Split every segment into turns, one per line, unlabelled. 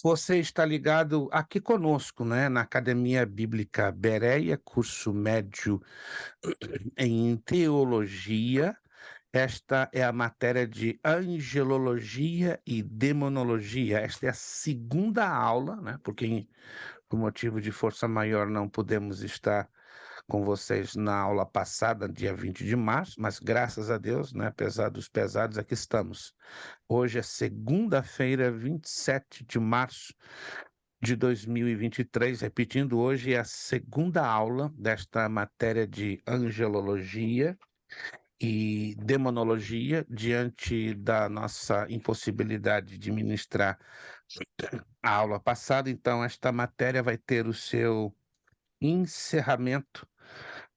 Você está ligado aqui conosco, né, na Academia Bíblica Bereia, curso médio em teologia. Esta é a matéria de angelologia e demonologia. Esta é a segunda aula, né, porque por motivo de força maior não pudemos estar com vocês na aula passada, dia 20 de março, mas graças a Deus, né, apesar dos pesados, aqui estamos. Hoje é segunda-feira, 27 de março de 2023, repetindo, hoje é a segunda aula desta matéria de angelologia e demonologia, diante da nossa impossibilidade de ministrar a aula passada. Então, esta matéria vai ter o seu encerramento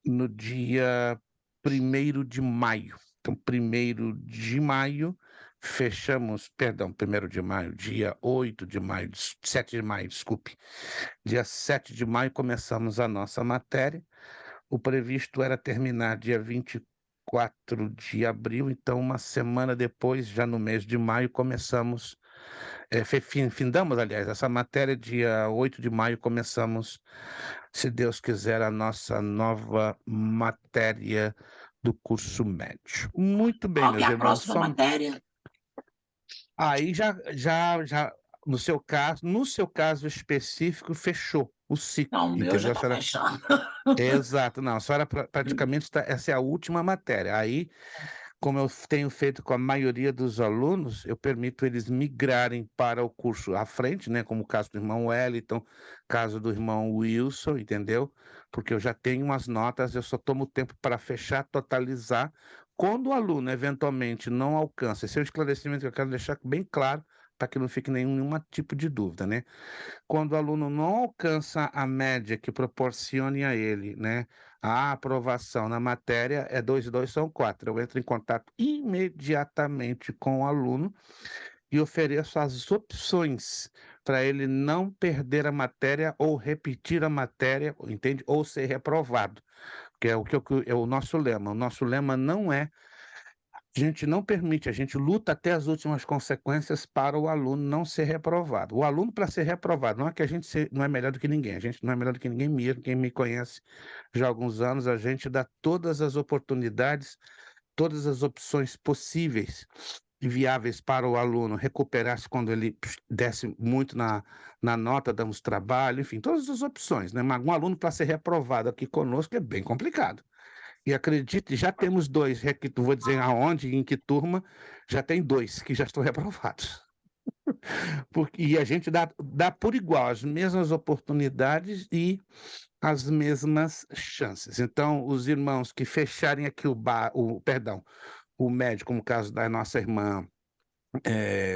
no dia 1º de maio. Então, 1º de maio, fechamos, perdão, 1º de maio, dia 8 de maio, 7 de maio, desculpe. Dia 7 de maio começamos a nossa matéria. O previsto era terminar dia 24 de abril, então uma semana depois, já no mês de maio, começamos, findamos, aliás, essa matéria, dia 8 de maio, começamos, se Deus quiser, a nossa nova matéria do curso médio. Muito bem,
Qual que
meus
é a
irmãos,
próxima matéria?
aí já, no seu caso específico, fechou o ciclo,
Não, o meu já
entendeu? A
está
senhora
fechando.
Exato, não, a senhora praticamente essa é a última matéria. Aí, como eu tenho feito com a maioria dos alunos, eu permito eles migrarem para o curso à frente, né, como o caso do irmão Wellington, caso do irmão Wilson, entendeu? Porque eu já tenho umas notas, eu só tomo tempo para fechar, totalizar. Quando o aluno eventualmente não alcança, esse é o esclarecimento que eu quero deixar bem claro, para que não fique nenhum tipo de dúvida, né? Quando o aluno não alcança a média que proporcione a ele, né, a aprovação na matéria, é 2 e 2 são 4. Eu entro em contato imediatamente com o aluno e ofereço as opções para ele não perder a matéria ou repetir a matéria, entende? Ou ser reprovado, que é é o nosso lema. O nosso lema não é a gente não permite, a gente luta até as últimas consequências para o aluno não ser reprovado. O aluno, para ser reprovado, não é que a gente não é melhor do que ninguém, a gente não é melhor do que ninguém mesmo. Quem me conhece já há alguns anos, a gente dá todas as oportunidades, todas as opções possíveis e viáveis para o aluno recuperar-se quando ele desce muito na nota, damos trabalho, enfim, todas as opções, né? Mas um aluno, para ser reprovado aqui conosco, é bem complicado. E acredite, já temos 2, não vou dizer aonde, em que turma, já tem 2 que já estão reprovados. E a gente dá por igual as mesmas oportunidades e as mesmas chances. Então, os irmãos que fecharem aqui o médio, como o caso da nossa irmã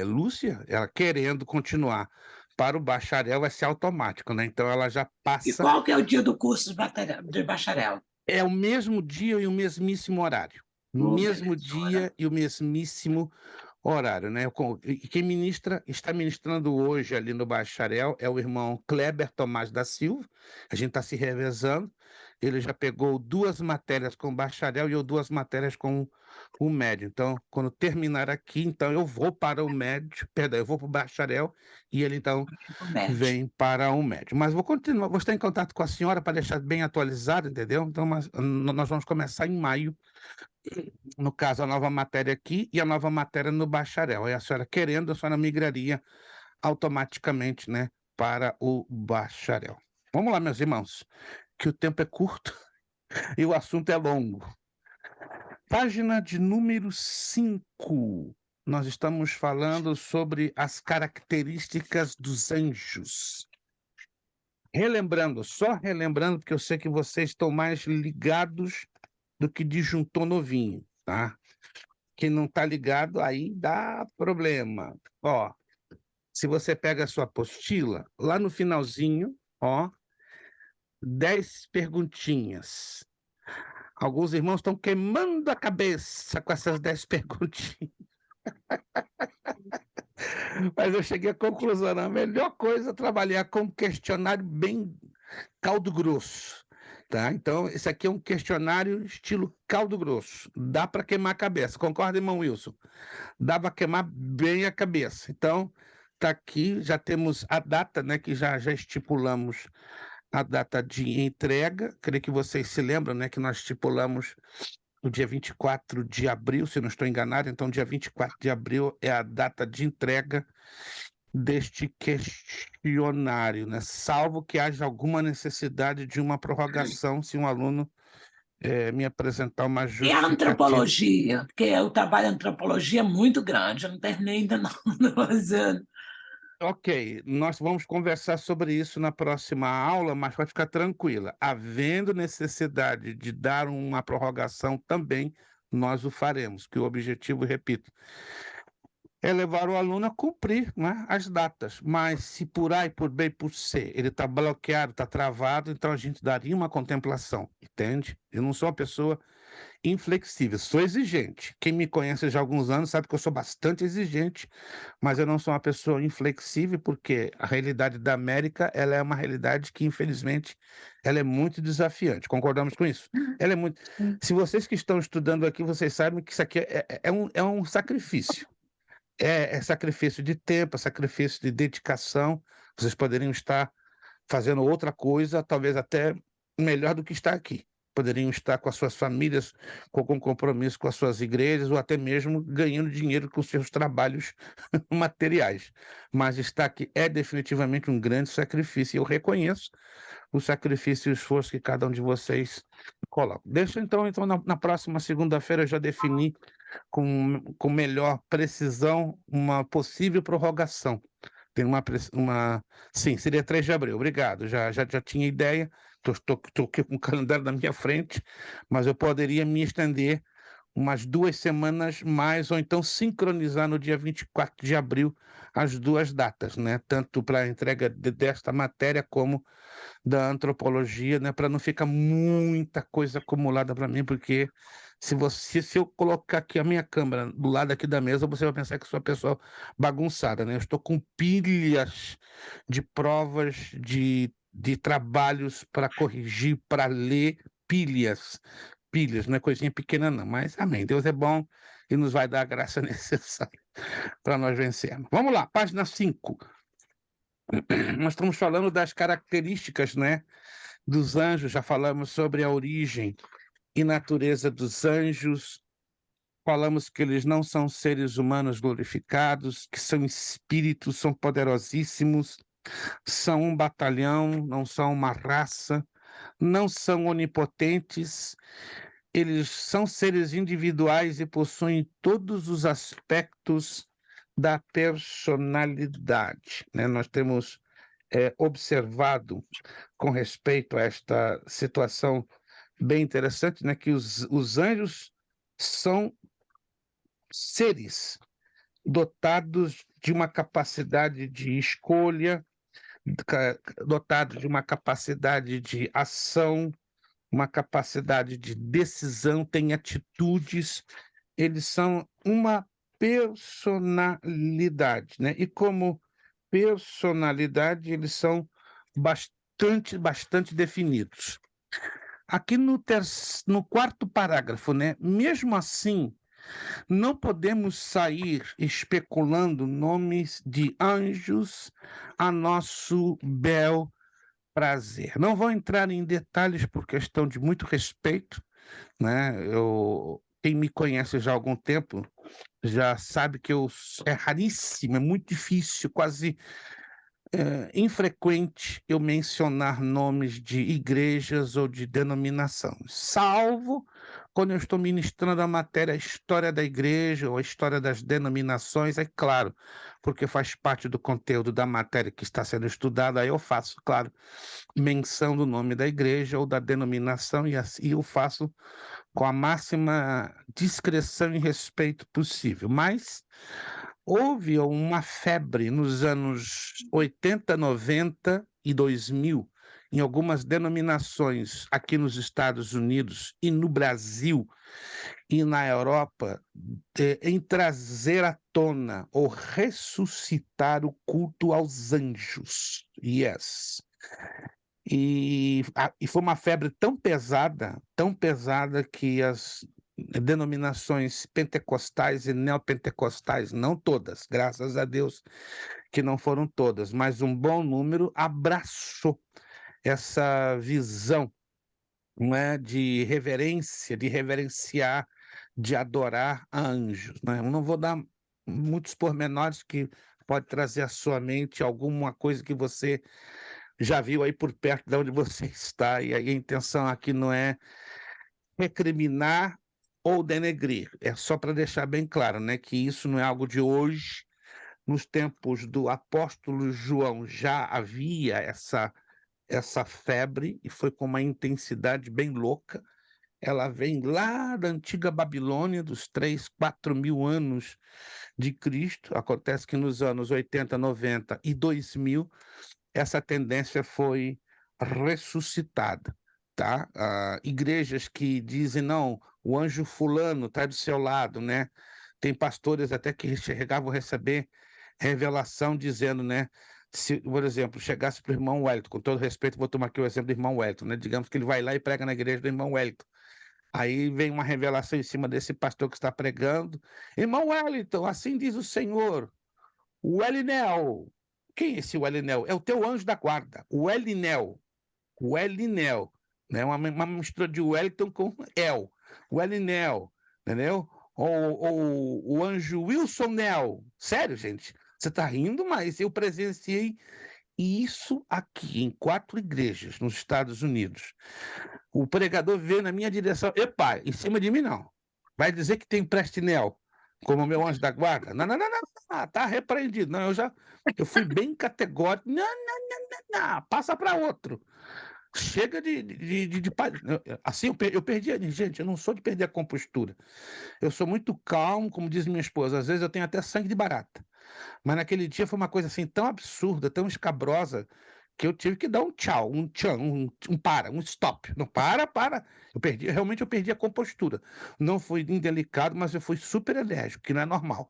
Lúcia, ela querendo continuar para o bacharel, vai ser automático, né? Então ela já
E
passa,
qual que é o dia do curso de bacharel?
é o mesmo dia e o mesmíssimo horário.
Oh,
Mesmo
belezura.
dia e o mesmíssimo horário, né? E quem está ministrando hoje ali no bacharel é o irmão Kleber Tomás da Silva. A gente está se revezando. Ele já pegou 2 matérias com o bacharel e eu 2 matérias com o médio. Então, quando terminar aqui, então eu vou para o médio, perdão, eu vou para o bacharel e ele então
O médio.
vem para o médio. Mas vou continuar, vou estar em contato com a senhora para deixar bem atualizado, entendeu? Então, nós vamos começar em maio, no caso, a nova matéria aqui e a nova matéria no bacharel. Aí a senhora querendo, a senhora migraria automaticamente, né, para o bacharel. Vamos lá, meus irmãos, que o tempo é curto e o assunto é longo. Página de número 5. Nós estamos falando sobre as características dos anjos. Relembrando, só relembrando, porque eu sei que vocês estão mais ligados do que disjuntor novinho, tá? Quem não está ligado, aí dá problema. Ó, se você pega a sua apostila, lá no finalzinho, ó, 10 perguntinhas. Alguns irmãos estão queimando a cabeça com essas 10 perguntinhas. Mas eu cheguei à conclusão, a melhor coisa é trabalhar com um questionário bem caldo grosso, tá? Então, esse aqui é um questionário estilo caldo grosso. Dá para queimar a cabeça. Concorda, irmão Wilson? Dá para queimar bem a cabeça. Então, está aqui, já temos a data, né, que já estipulamos a data de entrega. Creio que vocês se lembram, né, que nós estipulamos o dia 24 de abril, se não estou enganado, então dia 24 de abril é a data de entrega deste questionário, né? Salvo que haja alguma necessidade de uma prorrogação, se um aluno me apresentar uma
E a
justificativa.
antropologia? Porque o trabalho de antropologia é muito grande, eu não terminei ainda não, estou fazendo.
Ok, nós vamos conversar sobre isso na próxima aula, mas pode ficar tranquila. Havendo necessidade de dar uma prorrogação também, nós o faremos, que o objetivo, repito, é levar o aluno a cumprir, né, as datas. Mas se por A e por B e por C ele está bloqueado, está travado, então a gente daria uma contemplação, entende? Eu não sou uma pessoa inflexível, sou exigente. Quem me conhece já há alguns anos sabe que eu sou bastante exigente, mas eu não sou uma pessoa inflexível porque a realidade da América, ela é uma realidade que, infelizmente, ela é muito desafiante. Concordamos com isso? Ela é muito... Se vocês que estão estudando aqui, vocês sabem que isso aqui é um sacrifício. É sacrifício de tempo, é sacrifício de dedicação. Vocês poderiam estar fazendo outra coisa, talvez até melhor do que estar aqui. Poderiam estar com as suas famílias, com compromisso com as suas igrejas, ou até mesmo ganhando dinheiro com os seus trabalhos materiais. Mas estar aqui é definitivamente um grande sacrifício, e eu reconheço o sacrifício e o esforço que cada um de vocês coloca. Deixa então na próxima segunda-feira eu já defini com melhor precisão uma possível prorrogação. Tem sim, seria 3 de abril, obrigado, já tinha ideia, estou aqui com o calendário na minha frente, mas eu poderia me estender umas 2 semanas mais, ou então sincronizar no dia 24 de abril as duas datas, né? Tanto para a entrega desta matéria como da antropologia, né? Para não ficar muita coisa acumulada para mim, porque se eu colocar aqui a minha câmera do lado aqui da mesa, você vai pensar que sou uma pessoa bagunçada, né? Eu estou com pilhas de provas, de trabalhos para corrigir, para ler, pilhas, não é coisinha pequena não, mas amém, Deus é bom e nos vai dar a graça necessária para nós vencermos. Vamos lá, página 5. Nós estamos falando das características, né, dos anjos, já falamos sobre a origem e natureza dos anjos, falamos que eles não são seres humanos glorificados, que são espíritos, são poderosíssimos, são um batalhão, não são uma raça, não são onipotentes, eles são seres individuais e possuem todos os aspectos da personalidade, né? Nós temos observado com respeito a esta situação bem interessante, né, que os anjos são seres dotados de uma capacidade de escolha, dotados de uma capacidade de ação, uma capacidade de decisão, têm atitudes, eles são uma personalidade, né? E como personalidade, eles são bastante definidos. Aqui no quarto parágrafo, né? Mesmo assim, não podemos sair especulando nomes de anjos a nosso bel prazer. Não vou entrar em detalhes por questão de muito respeito, né? Quem me conhece já há algum tempo já sabe que é raríssimo, é muito difícil, quase infrequente eu mencionar nomes de igrejas ou de denominação, salvo quando eu estou ministrando a matéria a história da igreja ou a história das denominações, é claro, porque faz parte do conteúdo da matéria que está sendo estudada, aí eu faço, claro, menção do nome da igreja ou da denominação e assim eu faço com a máxima discrição e respeito possível, mas houve uma febre nos anos 80, 90 e 2000, em algumas denominações aqui nos Estados Unidos e no Brasil e na Europa, em trazer à tona ou ressuscitar o culto aos anjos. Yes. E foi uma febre tão pesada que as denominações pentecostais e neopentecostais, não todas, graças a Deus, que não foram todas, mas um bom número abraçou essa visão, não é, de reverência, de reverenciar, de adorar a anjos, né? Eu não vou dar muitos pormenores que pode trazer à sua mente alguma coisa que você já viu aí por perto de onde você está, e aí a intenção aqui não é recriminar ou denegrir, é só para deixar bem claro, né, que isso não é algo de hoje. Nos tempos do apóstolo João já havia essa febre e foi com uma intensidade bem louca. Ela vem lá da antiga Babilônia, dos 3, 4 mil anos de Cristo. Acontece que nos anos 80, 90 e 2000, essa tendência foi ressuscitada, tá? Igrejas que dizem, não, o anjo fulano está do seu lado, né? Tem pastores até que chegavam a receber revelação dizendo, né? Se, por exemplo, chegasse para o irmão Wellington, com todo respeito, vou tomar aqui o exemplo do irmão Wellington, né? Digamos que ele vai lá e prega na igreja do irmão Wellington. Aí vem uma revelação em cima desse pastor que está pregando. Irmão Wellington, assim diz o Senhor, o Elinel. Quem é esse Elinel? É o teu anjo da guarda, o Elinel. O Elinel, né? Uma mistura de Wellington com El. O Elinel, entendeu? Ou o anjo Wilson Nel. Sério, gente? Você está rindo, mas eu presenciei isso aqui em 4 igrejas nos Estados Unidos. O pregador veio na minha direção. Epa, em cima de mim não. Vai dizer que tem Prestinel como meu anjo da guarda? Não, não, não, não. Ah, tá repreendido. Não, eu fui bem categórico. Não, não, não, não, não. Passa para outro. Chega de assim, eu perdi, gente, eu não sou de perder a compostura. Eu sou muito calmo, como diz minha esposa, às vezes eu tenho até sangue de barata. Mas naquele dia foi uma coisa assim tão absurda, tão escabrosa, que eu tive que dar um tchau, um tchan, um stop. Não, para. Realmente eu perdi a compostura. Não fui indelicado, mas eu fui super enérgico, que não é normal.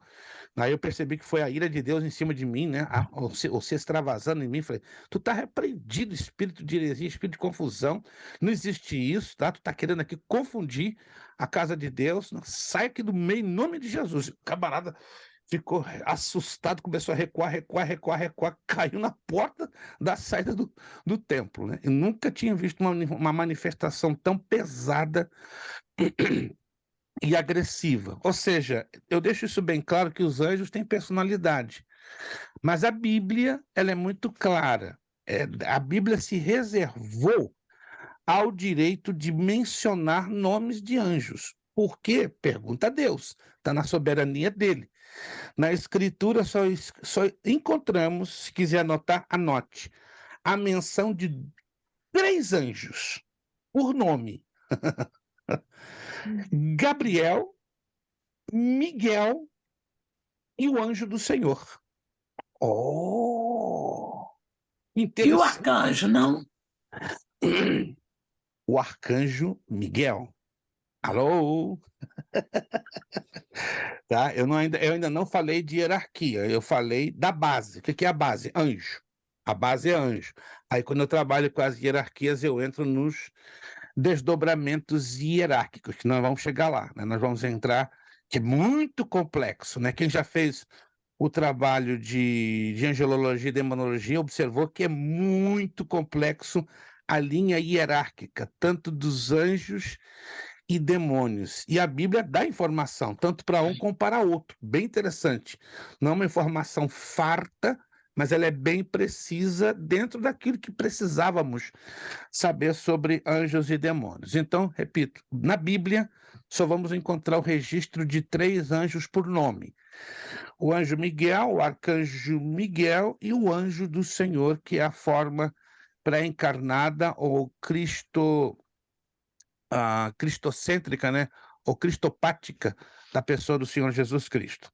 Aí eu percebi que foi a ira de Deus em cima de mim, né? Você extravasando em mim. Falei, tu tá repreendido, espírito de heresia, espírito de confusão. Não existe isso, tá? Tu tá querendo aqui confundir a casa de Deus. Não, sai aqui do meio, em nome de Jesus. O camarada ficou assustado, começou a recuar, caiu na porta da saída do templo, né? Eu nunca tinha visto uma manifestação tão pesada e agressiva. Ou seja, eu deixo isso bem claro que os anjos têm personalidade, mas a Bíblia, ela é muito clara. A Bíblia se reservou ao direito de mencionar nomes de anjos. Por quê? Pergunta a Deus. Está na soberania dele. Na Escritura só encontramos, se quiser anotar, anote, a menção de 3 anjos, por nome. Gabriel, Miguel e o anjo do Senhor. Oh!
E o
Interessante.
arcanjo, não?
O arcanjo Miguel. Alô? Tá? Eu ainda não falei de hierarquia, eu falei da base. O que é a base? Anjo. A base é anjo. Aí, quando eu trabalho com as hierarquias, eu entro nos desdobramentos hierárquicos, que nós vamos chegar lá, né? Nós vamos entrar, que é muito complexo, né? Quem já fez o trabalho de angelologia e demonologia observou que é muito complexo a linha hierárquica, tanto dos anjos e demônios. E a Bíblia dá informação, tanto para um como para outro. Bem interessante. Não é uma informação farta, mas ela é bem precisa dentro daquilo que precisávamos saber sobre anjos e demônios. Então, repito, na Bíblia só vamos encontrar o registro de 3 anjos por nome. O anjo Miguel, o arcanjo Miguel e o anjo do Senhor, que é a forma pré-encarnada ou cristocêntrica, né? Ou cristopática da pessoa do Senhor Jesus Cristo.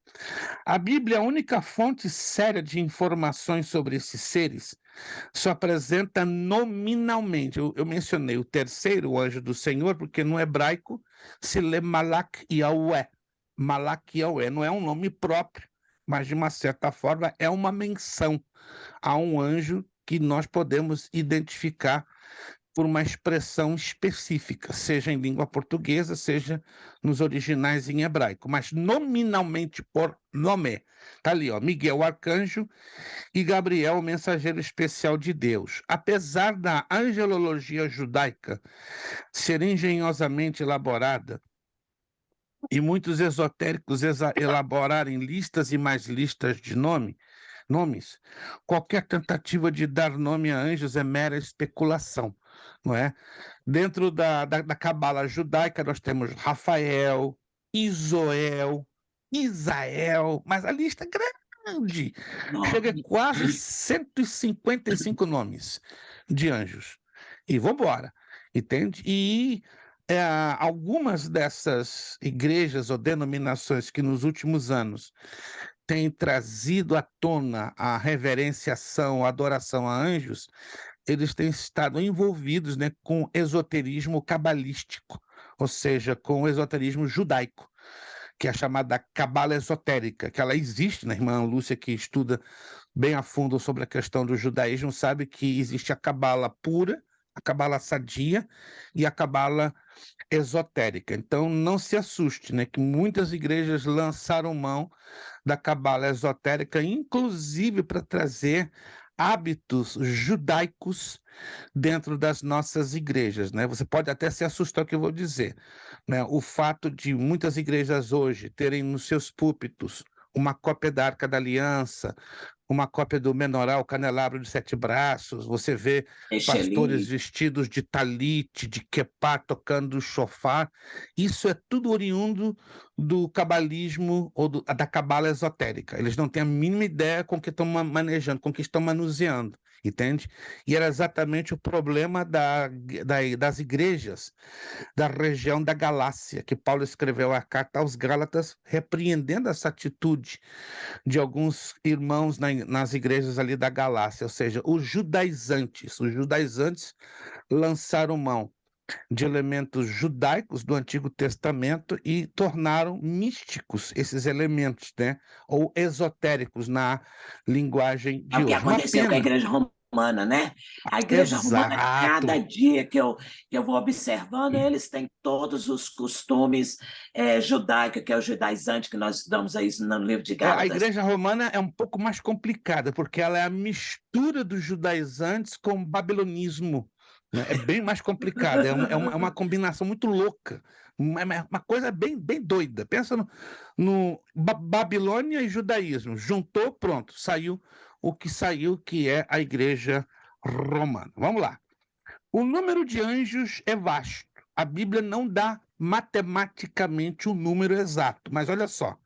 A Bíblia, a única fonte séria de informações sobre esses seres, só apresenta nominalmente. Eu mencionei o terceiro anjo do Senhor, porque no hebraico se lê Malak Yahweh. Malak Yahweh não é um nome próprio, mas de uma certa forma é uma menção a um anjo que nós podemos identificar por uma expressão específica, seja em língua portuguesa, seja nos originais em hebraico, mas nominalmente por nome. Está ali, ó, Miguel, arcanjo, e Gabriel, o mensageiro especial de Deus. Apesar da angelologia judaica ser engenhosamente elaborada e muitos esotéricos elaborarem listas e mais listas de nomes, qualquer tentativa de dar nome a anjos é mera especulação, não é? Dentro da cabala judaica, nós temos Rafael, Isoel, Isael, mas a lista é grande. Chega a
Enorme.
quase 155 nomes de anjos. E vamos embora, entende? E algumas dessas igrejas ou denominações que nos últimos anos têm trazido à tona a reverenciação, a adoração a anjos, eles têm estado envolvidos, né, com esoterismo cabalístico, ou seja, com o esoterismo judaico, que é a chamada cabala esotérica, que ela existe, né? A irmã Lúcia, que estuda bem a fundo sobre a questão do judaísmo, sabe que existe a cabala pura, a cabala sadia e a cabala esotérica. Então, não se assuste, né, que muitas igrejas lançaram mão da cabala esotérica, inclusive para trazer hábitos judaicos dentro das nossas igrejas, né? Você pode até se assustar com o que eu vou dizer, né? O fato de muitas igrejas hoje terem nos seus púlpitos uma cópia da Arca da Aliança, uma cópia do Menoral, Candelabro de 7 braços, você vê pastores
Echeli,
vestidos de talite, de quepá, tocando chofar, isso é tudo oriundo do cabalismo ou da cabala esotérica. Eles não têm a mínima ideia com o que estão manejando, com o que estão manuseando, entende? E era exatamente o problema das igrejas da região da Galácia, que Paulo escreveu a carta aos Gálatas, repreendendo essa atitude de alguns irmãos nas igrejas ali da Galácia, ou seja, os judaizantes. Os judaizantes lançaram mão de elementos judaicos do Antigo Testamento e tornaram místicos esses elementos, né? Ou esotéricos na linguagem
é
de
o que
hoje. Uma
aconteceu com a
pena.
igreja romana, né? A igreja romana,
Exato.
cada dia que eu vou observando, eles têm todos os costumes judaicos, que é o judaizante, que nós estudamos aí no livro de
A
Gálatas.
Igreja Romana é um pouco mais complicada, porque ela é a mistura dos judaizantes com o babilonismo, né? É bem mais complicada, é uma combinação muito louca, uma coisa bem, bem doida. Pensa no Babilônia e judaísmo, juntou, pronto, saiu o que saiu, que é a Igreja Romana. Vamos lá. O número de anjos é vasto. A Bíblia não dá matematicamente o número exato, mas olha só.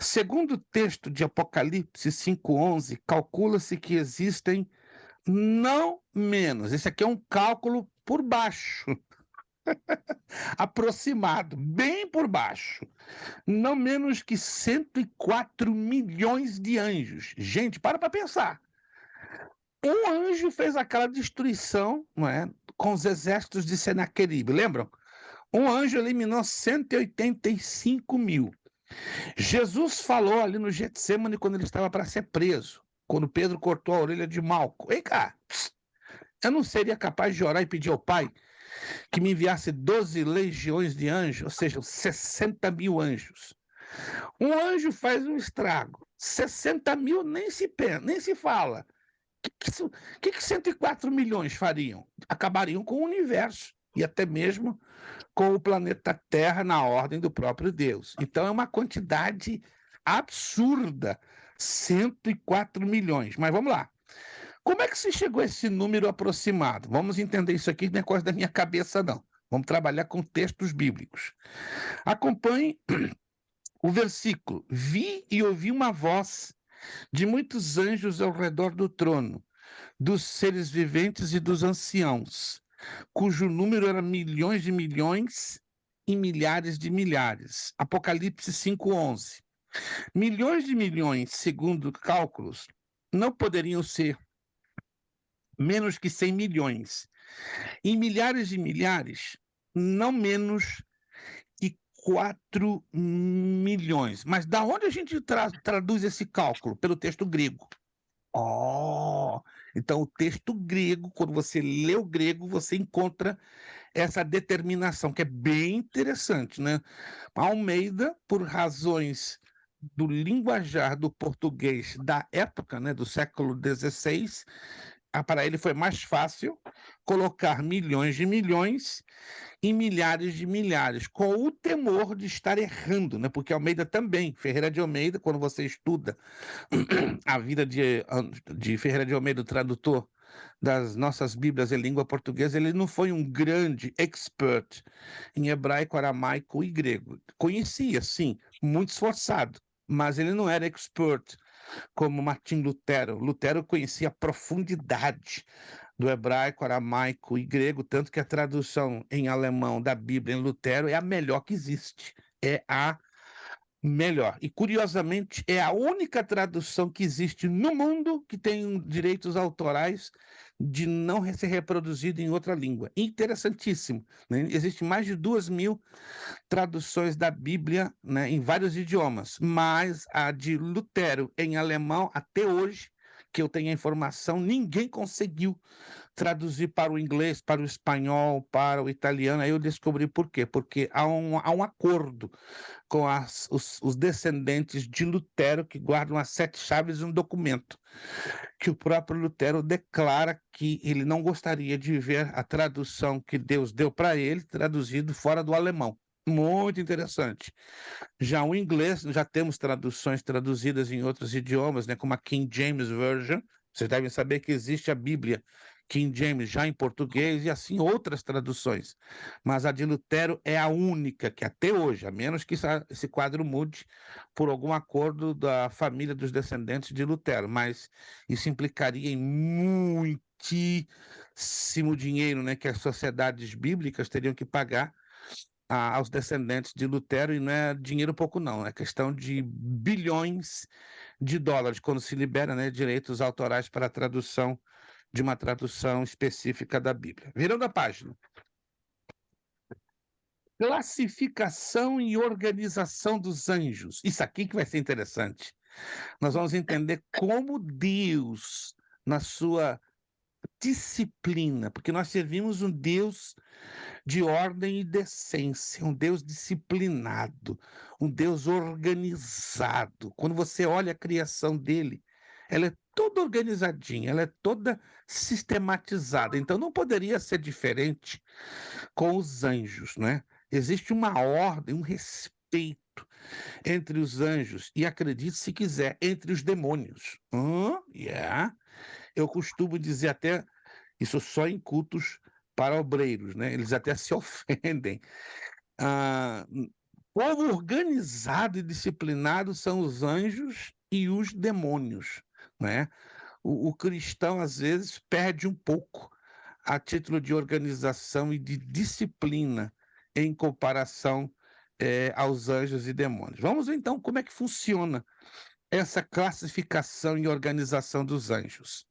Segundo o texto de Apocalipse 5:11, calcula-se que existem não menos, esse aqui é um cálculo por baixo, aproximado, bem por baixo, não menos que 104 milhões de anjos. Gente, para pensar. Um anjo fez aquela destruição, não é, com os exércitos de Senaqueribe, lembram? Um anjo eliminou 185 mil. Jesus falou ali no Getsêmani quando ele estava para ser preso, quando Pedro cortou a orelha de Malco. Ei, cara, eu não seria capaz de orar e pedir ao Pai que me enviasse 12 legiões de anjos, ou seja, 60 mil anjos. Um anjo faz um estrago, 60 mil nem se fala. O que 104 milhões fariam? Acabariam com o universo e até mesmo com o planeta Terra na ordem do próprio Deus. Então é uma quantidade absurda, 104 milhões. Mas vamos lá. Como é que se chegou a esse número aproximado? Vamos entender isso aqui, não é coisa da minha cabeça, não. Vamos trabalhar com textos bíblicos. Acompanhe o versículo. Vi e ouvi uma voz de muitos anjos ao redor do trono, dos seres viventes e dos anciãos, cujo número era milhões de milhões e milhares de milhares. Apocalipse 5:11. Milhões de milhões, segundo cálculos, não poderiam ser menos que 100 milhões. E milhares de milhares, não menos que 4 milhões. Mas da onde a gente traduz esse cálculo? Pelo texto grego. Oh, Então, o texto grego, quando você lê o grego, você encontra essa determinação, que é bem interessante, né? Almeida, por razões do linguajar do português da época, né, do século XVI, para ele foi mais fácil colocar milhões de milhões em milhares de milhares, com o temor de estar errando, né? Porque Almeida também, Ferreira de Almeida, quando você estuda a vida de Ferreira de Almeida, o tradutor das nossas Bíblias em língua portuguesa, ele não foi um grande expert em hebraico, aramaico e grego. Conhecia, sim, muito esforçado, mas ele não era expert como Martim Lutero. Lutero conhecia a profundidade do hebraico, aramaico e grego, tanto que a tradução em alemão da Bíblia em Lutero é a melhor que existe. É a melhor. E, curiosamente, é a única tradução que existe no mundo que tem direitos autorais de não ser reproduzido em outra língua. Interessantíssimo, né? Existem mais de 2.000 traduções da Bíblia, né, em vários idiomas, mas a de Lutero em alemão, até hoje, que eu tenho a informação, ninguém conseguiu traduzir para o inglês, para o espanhol, para o italiano. Aí eu descobri por quê. Porque há um acordo com os descendentes de Lutero, que guardam as 7 chaves de um documento, que o próprio Lutero declara que ele não gostaria de ver a tradução que Deus deu para ele traduzido fora do alemão. Muito interessante. Já o inglês, já temos traduções traduzidas em outros idiomas, né, como a King James Version. Vocês devem saber que existe a Bíblia King James já em português e assim outras traduções. Mas a de Lutero é a única que até hoje, a menos que esse quadro mude por algum acordo da família dos descendentes de Lutero, mas isso implicaria em muitíssimo dinheiro, né, que as sociedades bíblicas teriam que pagar aos descendentes de Lutero, e não é dinheiro pouco não, é questão de bilhões de dólares, quando se libera, né, direitos autorais para a tradução de uma tradução específica da Bíblia. Virando a página. Classificação e organização dos anjos. Isso aqui que vai ser interessante. Nós vamos entender como Deus, na sua disciplina, porque nós servimos um Deus de ordem e decência, um Deus disciplinado, um Deus organizado. Quando você olha a criação dele, ela é toda organizadinha, ela é toda sistematizada. Então não poderia ser diferente com os anjos, né? Existe uma ordem, um respeito entre os anjos e, acredite se quiser, entre os demônios. Yeah. Eu costumo dizer até isso só em cultos para obreiros, né? Eles até se ofendem. Povo organizado e disciplinado são os anjos e os demônios, né? O cristão, às vezes, perde um pouco a título de organização e de disciplina em comparação aos anjos e demônios. Vamos ver, então, como é que funciona essa classificação e organização dos anjos.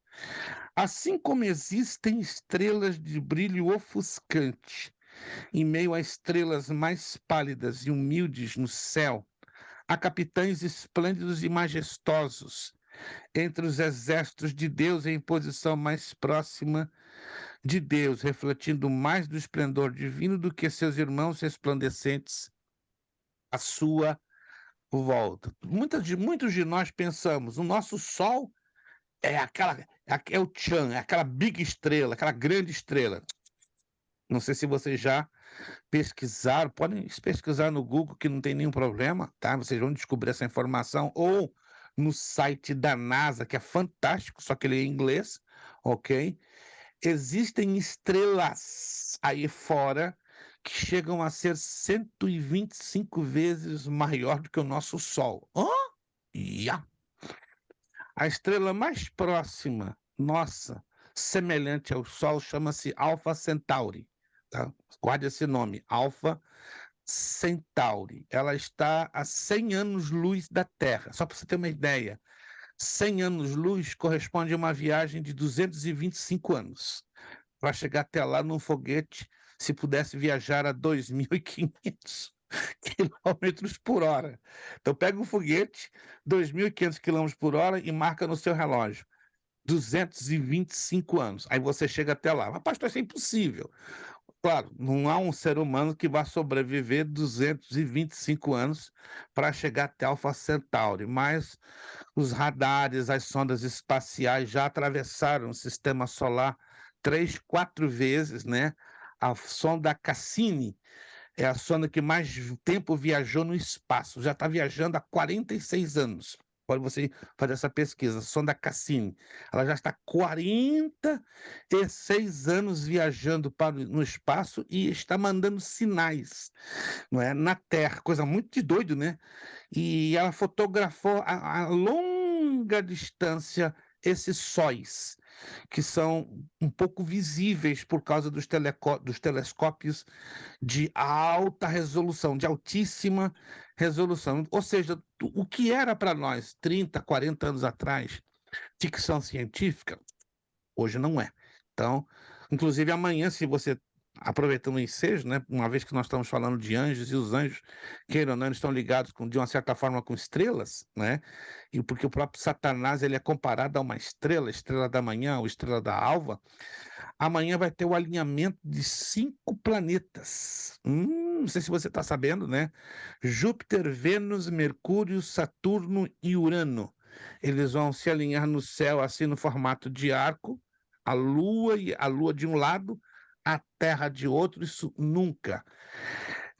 Assim como existem estrelas de brilho ofuscante em meio a estrelas mais pálidas e humildes no céu, há capitães esplêndidos e majestosos entre os exércitos de Deus em posição mais próxima de Deus, refletindo mais do esplendor divino do que seus irmãos resplandecentes à sua volta. Muitos de nós pensamos, o nosso Sol é o Chan, é aquela big estrela, aquela grande estrela. Não sei se vocês já pesquisaram, podem pesquisar no Google que não tem nenhum problema, tá? Vocês vão descobrir essa informação, ou no site da NASA, que é fantástico, só que ele é em inglês, ok? Existem estrelas aí fora que chegam a ser 125 vezes maior do que o nosso Sol. Yeah. A estrela mais próxima, nossa, semelhante ao Sol, chama-se Alpha Centauri. Tá? Guarde esse nome, Alpha Centauri. Ela está a 100 anos-luz da Terra. Só para você ter uma ideia, 100 anos-luz corresponde a uma viagem de 225 anos. Para chegar até lá num foguete, se pudesse viajar a 2.500 quilômetros por hora. Então pega um foguete, 2.500 quilômetros por hora e marca no seu relógio. 225 anos. Aí você chega até lá. Mas, pastor, isso é impossível. Claro, não há um ser humano que vá sobreviver 225 anos para chegar até Alpha Centauri, mas os radares, as sondas espaciais já atravessaram o sistema solar 3, 4 vezes, né? A sonda Cassini é a sonda que mais tempo viajou no espaço, já está viajando há 46 anos. Pode você fazer essa pesquisa, sonda Cassini. Ela já está 46 anos viajando no espaço e está mandando sinais, não é, na Terra, coisa muito de doido, né? E ela fotografou a longa distância esses sóis, que são um pouco visíveis por causa dos telescópios de alta resolução, de altíssima resolução. Ou seja, o que era para nós 30, 40 anos atrás, ficção científica, hoje não é. Então, inclusive amanhã, se você aproveitando o ensejo, né, uma vez que nós estamos falando de anjos e os anjos, queiram ou não, estão ligados de uma certa forma com estrelas, né? E porque o próprio Satanás ele é comparado a uma estrela, estrela da manhã ou estrela da alva. Amanhã vai ter o alinhamento de 5 planetas. Não sei se você está sabendo, né? Júpiter, Vênus, Mercúrio, Saturno e Urano. Eles vão se alinhar no céu assim no formato de arco, a Lua de um lado, a Terra de outro. Isso nunca,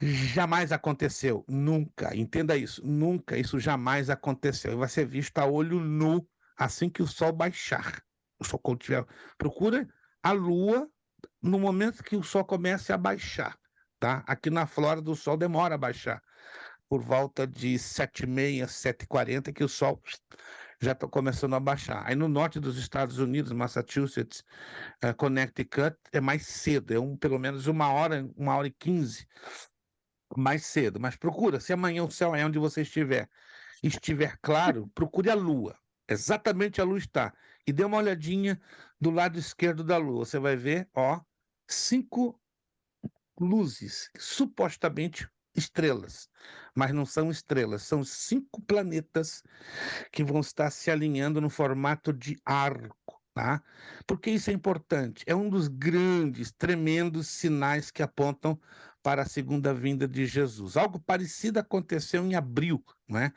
jamais aconteceu. Nunca. Entenda isso. Nunca. Isso jamais aconteceu. E vai ser visto a olho nu assim que o Sol baixar. O Sol quando tiver. Procura a Lua no momento que o Sol comece a baixar, tá? Aqui na Flórida o Sol demora a baixar, por volta de 7h30, 7h40, que o Sol já está começando a baixar. Aí no norte dos Estados Unidos, Massachusetts, Connecticut, é mais cedo, pelo menos 1h e 15 mais cedo. Mas procura, se amanhã o céu é onde você estiver claro, procure a Lua. Exatamente a Lua está. E dê uma olhadinha do lado esquerdo da Lua. Você vai ver, ó, 5 luzes, supostamente estrelas, mas não são estrelas, são 5 planetas que vão estar se alinhando no formato de arco, tá? Por que isso é importante? É um dos grandes, tremendos sinais que apontam para a segunda vinda de Jesus. Algo parecido aconteceu em abril, né,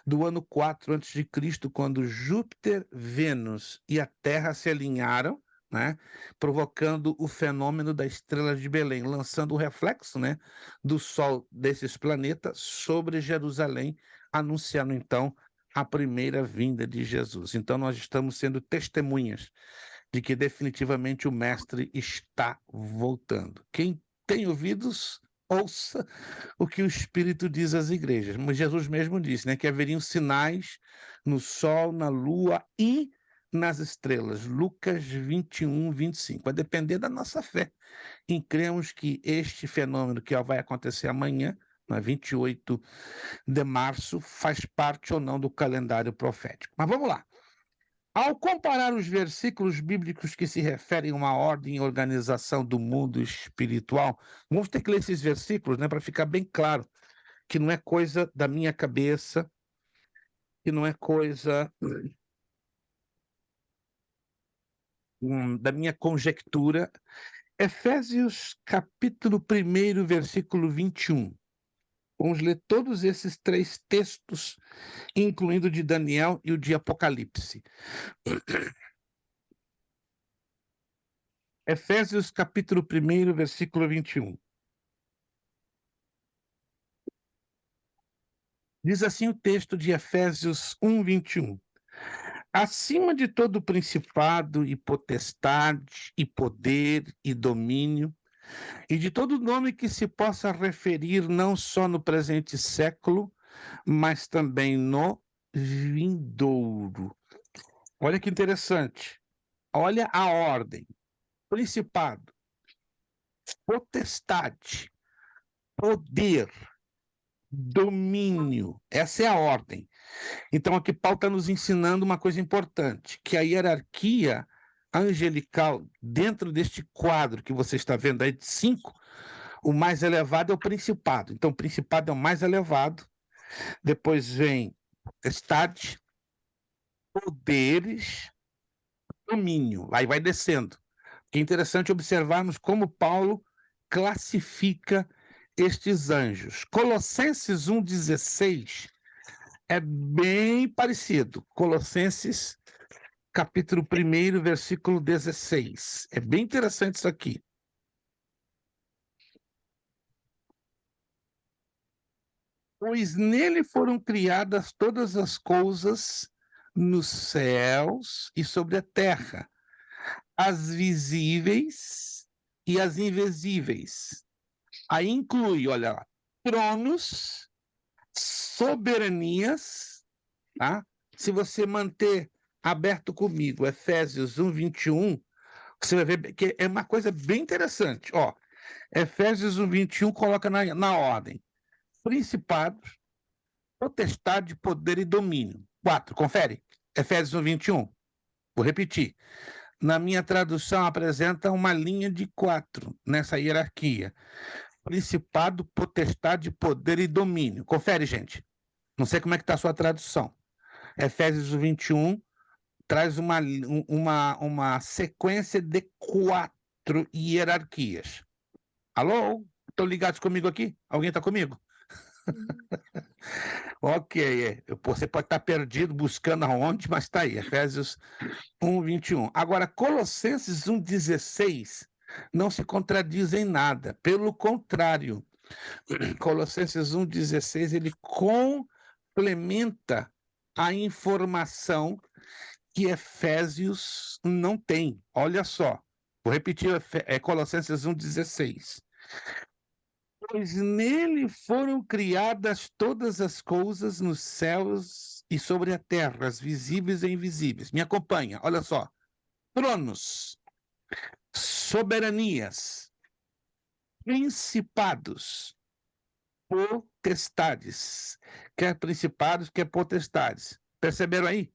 do ano 4 a.C., quando Júpiter, Vênus e a Terra se alinharam, né, provocando o fenômeno da estrela de Belém, lançando o reflexo, né, do Sol desses planetas sobre Jerusalém, anunciando então a primeira vinda de Jesus. Então nós estamos sendo testemunhas de que definitivamente o Mestre está voltando. Quem tem ouvidos, ouça o que o Espírito diz às igrejas. Mas Jesus mesmo disse, né, que haveriam sinais no sol, na lua e nas estrelas. Lucas 21, 25. Vai depender da nossa fé em cremos que este fenômeno que vai acontecer amanhã, na 28 de março, faz parte ou não do calendário profético. Mas vamos lá. Ao comparar os versículos bíblicos que se referem a uma ordem e organização do mundo espiritual, vamos ter que ler esses versículos, né, para ficar bem claro que não é coisa da minha cabeça, que não é coisa da minha conjectura. Efésios capítulo 1, versículo 21. Vamos ler todos esses 3 textos, incluindo o de Daniel e o de Apocalipse. Efésios capítulo 1, versículo 21. Diz assim o texto de Efésios 1, 21. Acima de todo principado e potestade e poder e domínio, e de todo nome que se possa referir não só no presente século, mas também no vindouro. Olha que interessante. Olha a ordem. Principado, potestade, poder, domínio. Essa é a ordem. Então, aqui Paulo está nos ensinando uma coisa importante, que a hierarquia angelical, dentro deste quadro que você está vendo aí de 5, o mais elevado é o principado. Então, o principado é o mais elevado, depois vem potestade, poderes, domínio. Aí vai descendo. Que é interessante observarmos como Paulo classifica estes anjos. Colossenses 1,16 é bem parecido. Colossenses, capítulo 1, versículo 16. É bem interessante isso aqui. Pois nele foram criadas todas as coisas nos céus e sobre a terra, as visíveis e as invisíveis. Aí inclui, olha lá, tronos, soberanias, tá? Se você manter aberto comigo Efésios 1:21, você vai ver que é uma coisa bem interessante. Ó, Efésios 1:21 coloca na ordem: principados, potestade, poder e domínio. 4, confere. Efésios 1:21. Vou repetir. Na minha tradução apresenta uma linha de 4 nessa hierarquia. Principado, potestade, poder e domínio. Confere, gente. Não sei como é que está a sua tradução. Efésios 21 traz uma sequência de 4 hierarquias. Alô? Estão ligados comigo aqui? Alguém está comigo? Ok, você pode estar perdido buscando aonde, mas está aí, Efésios 1:21. Agora, Colossenses 1:16 não se contradiz em nada, pelo contrário, Colossenses 1:16 ele complementa a informação que Efésios não tem. Olha só, vou repetir, Colossenses 1:16. Pois nele foram criadas todas as coisas nos céus e sobre a terra, as visíveis e invisíveis. Me acompanha, olha só. Tronos, soberanias, principados, potestades. Quer principados, quer potestades. Perceberam aí?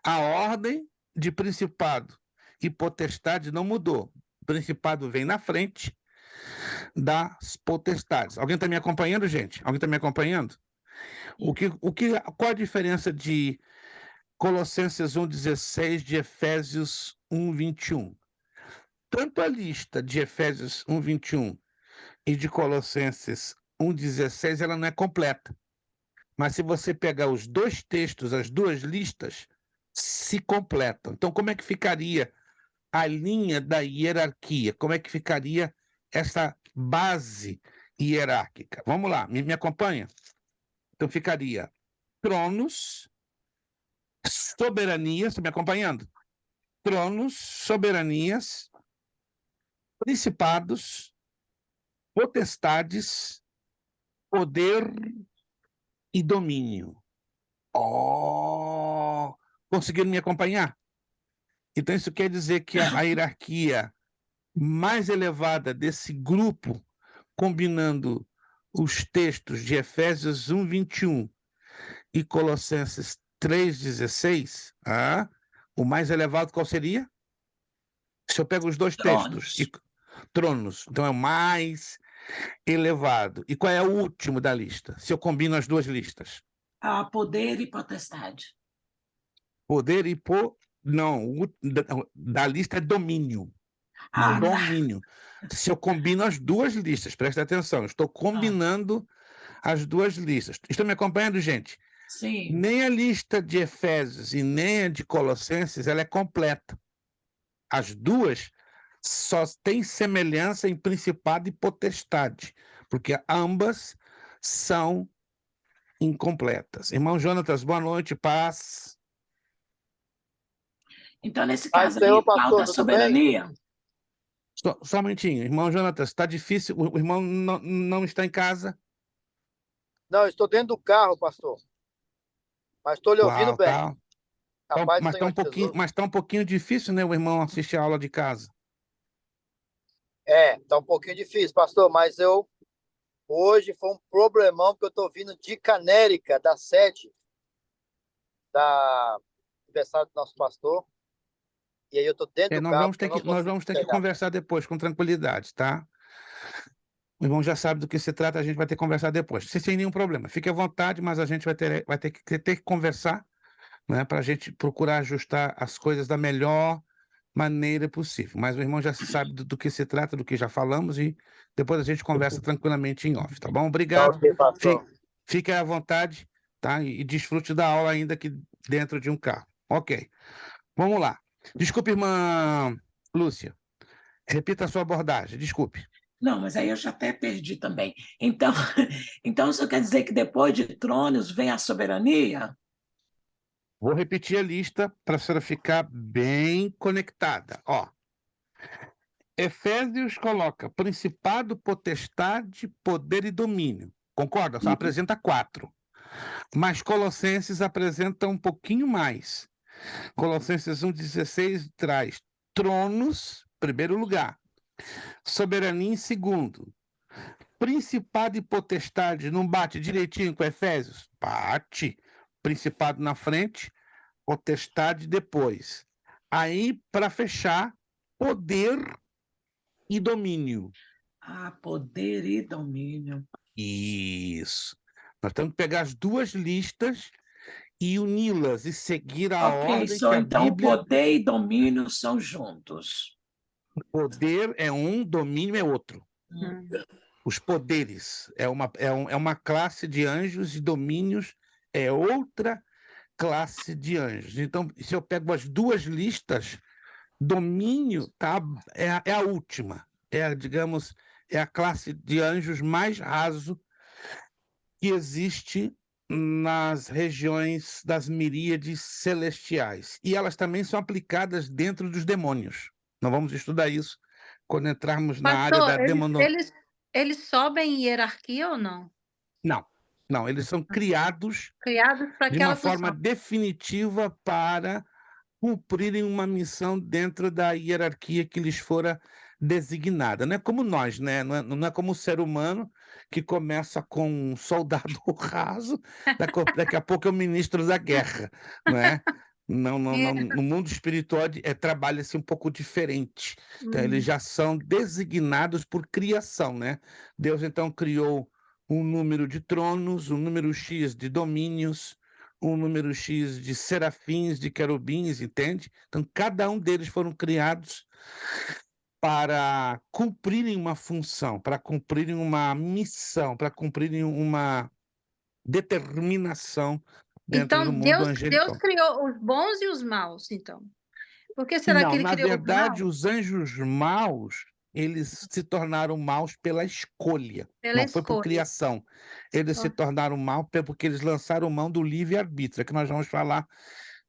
A ordem de principado e potestade não mudou. O principado vem na frente das potestades. Alguém está me acompanhando, gente? Alguém está me acompanhando? Qual a diferença de Colossenses 1:16 de Efésios 1:21? Tanto a lista de Efésios 1:21 e de Colossenses 1:16, ela não é completa. Mas se você pegar os dois textos, as duas listas, se completam. Então, como é que ficaria a linha da hierarquia? Como é que ficaria essa base hierárquica? Vamos lá, me acompanha? Então, ficaria tronos, soberanias, está me acompanhando? Tronos, soberanias, principados, potestades, poder e domínio. Oh! Conseguiram me acompanhar? Então, isso quer dizer que a hierarquia mais elevada desse grupo, combinando os textos de Efésios 1:21 e Colossenses 3:16, o mais elevado qual seria? Se eu pego os dois textos, tronos, então é o mais elevado. E qual é o último da lista? Se eu combino as duas listas?
Poder e potestade.
Poder e não, da lista é domínio. Domínio. Se eu combino as duas listas, presta atenção, estou combinando as duas listas. Estão me acompanhando, gente?
Sim.
Nem a lista de Efésios e nem a de Colossenses, ela é completa. As duas só têm semelhança em principado e potestade, porque ambas são incompletas. Irmão Jonatas, boa noite, paz.
Então, nesse caso aí, falta a soberania.
Só um minutinho. Irmão Jonatas, está difícil? O irmão não está em casa?
Não, estou dentro do carro, pastor. Mas estou lhe ouvindo bem.
Tá. Mas está um pouquinho difícil, né, o irmão assistir a aula de casa?
Está um pouquinho difícil, pastor, mas hoje foi um problemão, porque eu estou vindo de Canérica, da sede da aniversário do nosso pastor. E aí eu estou dentro do carro.
Nós vamos ter que conversar depois, com tranquilidade, tá? O irmão já sabe do que se trata, a gente vai ter que conversar depois. Sem nenhum problema. Fique à vontade, mas a gente vai ter que conversar, né, para a gente procurar ajustar as coisas da melhor maneira possível. Mas o irmão já sabe do que se trata, do que já falamos, e depois a gente conversa tranquilamente em off, tá bom?
Tá
Obrigado.
ok, pastor.
Fique à vontade, tá? E desfrute da aula ainda aqui dentro de um carro. Ok. Vamos lá. Desculpe, irmã Lúcia. Repita a sua abordagem. Desculpe.
Não, mas aí eu já até perdi também. Então, então isso quer dizer que depois de tronos vem a soberania?
Vou repetir a lista para a senhora ficar bem conectada. Ó, Efésios coloca principado, potestade, poder e domínio. Concorda? Só apresenta 4. Mas Colossenses apresenta um pouquinho mais. Colossenses 1,16 traz tronos, primeiro lugar. Soberania em segundo. Principado e potestade não bate direitinho com Efésios? Bate. Principado na frente, potestade depois. Aí, para fechar, poder e domínio.
Ah, poder e domínio.
Isso. Nós temos que pegar as duas listas e uni-las e seguir a
Ok,
ordem que a
então
Bíblia...
poder e domínio são juntos.
Poder é um, domínio é outro.
Hum.
Os poderes é uma classe de anjos e domínios é outra classe de anjos. Então, se eu pego as duas listas, domínio é a última. Digamos, é a classe de anjos mais raso que existe nas regiões das miríades celestiais. E elas também são aplicadas dentro dos demônios. Nós vamos estudar isso quando entrarmos na área da
Pastor,
demonologia.
eles sobem em hierarquia ou não?
Não, não, eles são criados
Criados para
de uma
aquela
forma
função.
definitiva para cumprirem uma missão dentro da hierarquia que lhes fora designada. Não é como nós, né? Não é como o ser humano que começa com um soldado raso, daqui a pouco é o ministro da guerra, não é? Não, no mundo espiritual trabalha-se um pouco diferente. Então, eles já são designados por criação, né? Deus, então, criou um número de tronos, um número X de domínios, um número X de serafins, de querubins, entende? Então, cada um deles foram criados para cumprirem uma função, para cumprirem uma missão, para cumprirem uma determinação dentro do
Então,
mundo
Deus
angelical.
criou os bons e os maus, então. Por que será que
Não,
ele
na
criou os
verdade,
maus?
os anjos maus, eles se tornaram maus pela escolha.
Pela
Não foi por
escolha.
criação. Eles se tornaram maus porque eles lançaram mão do livre-arbítrio, que nós vamos falar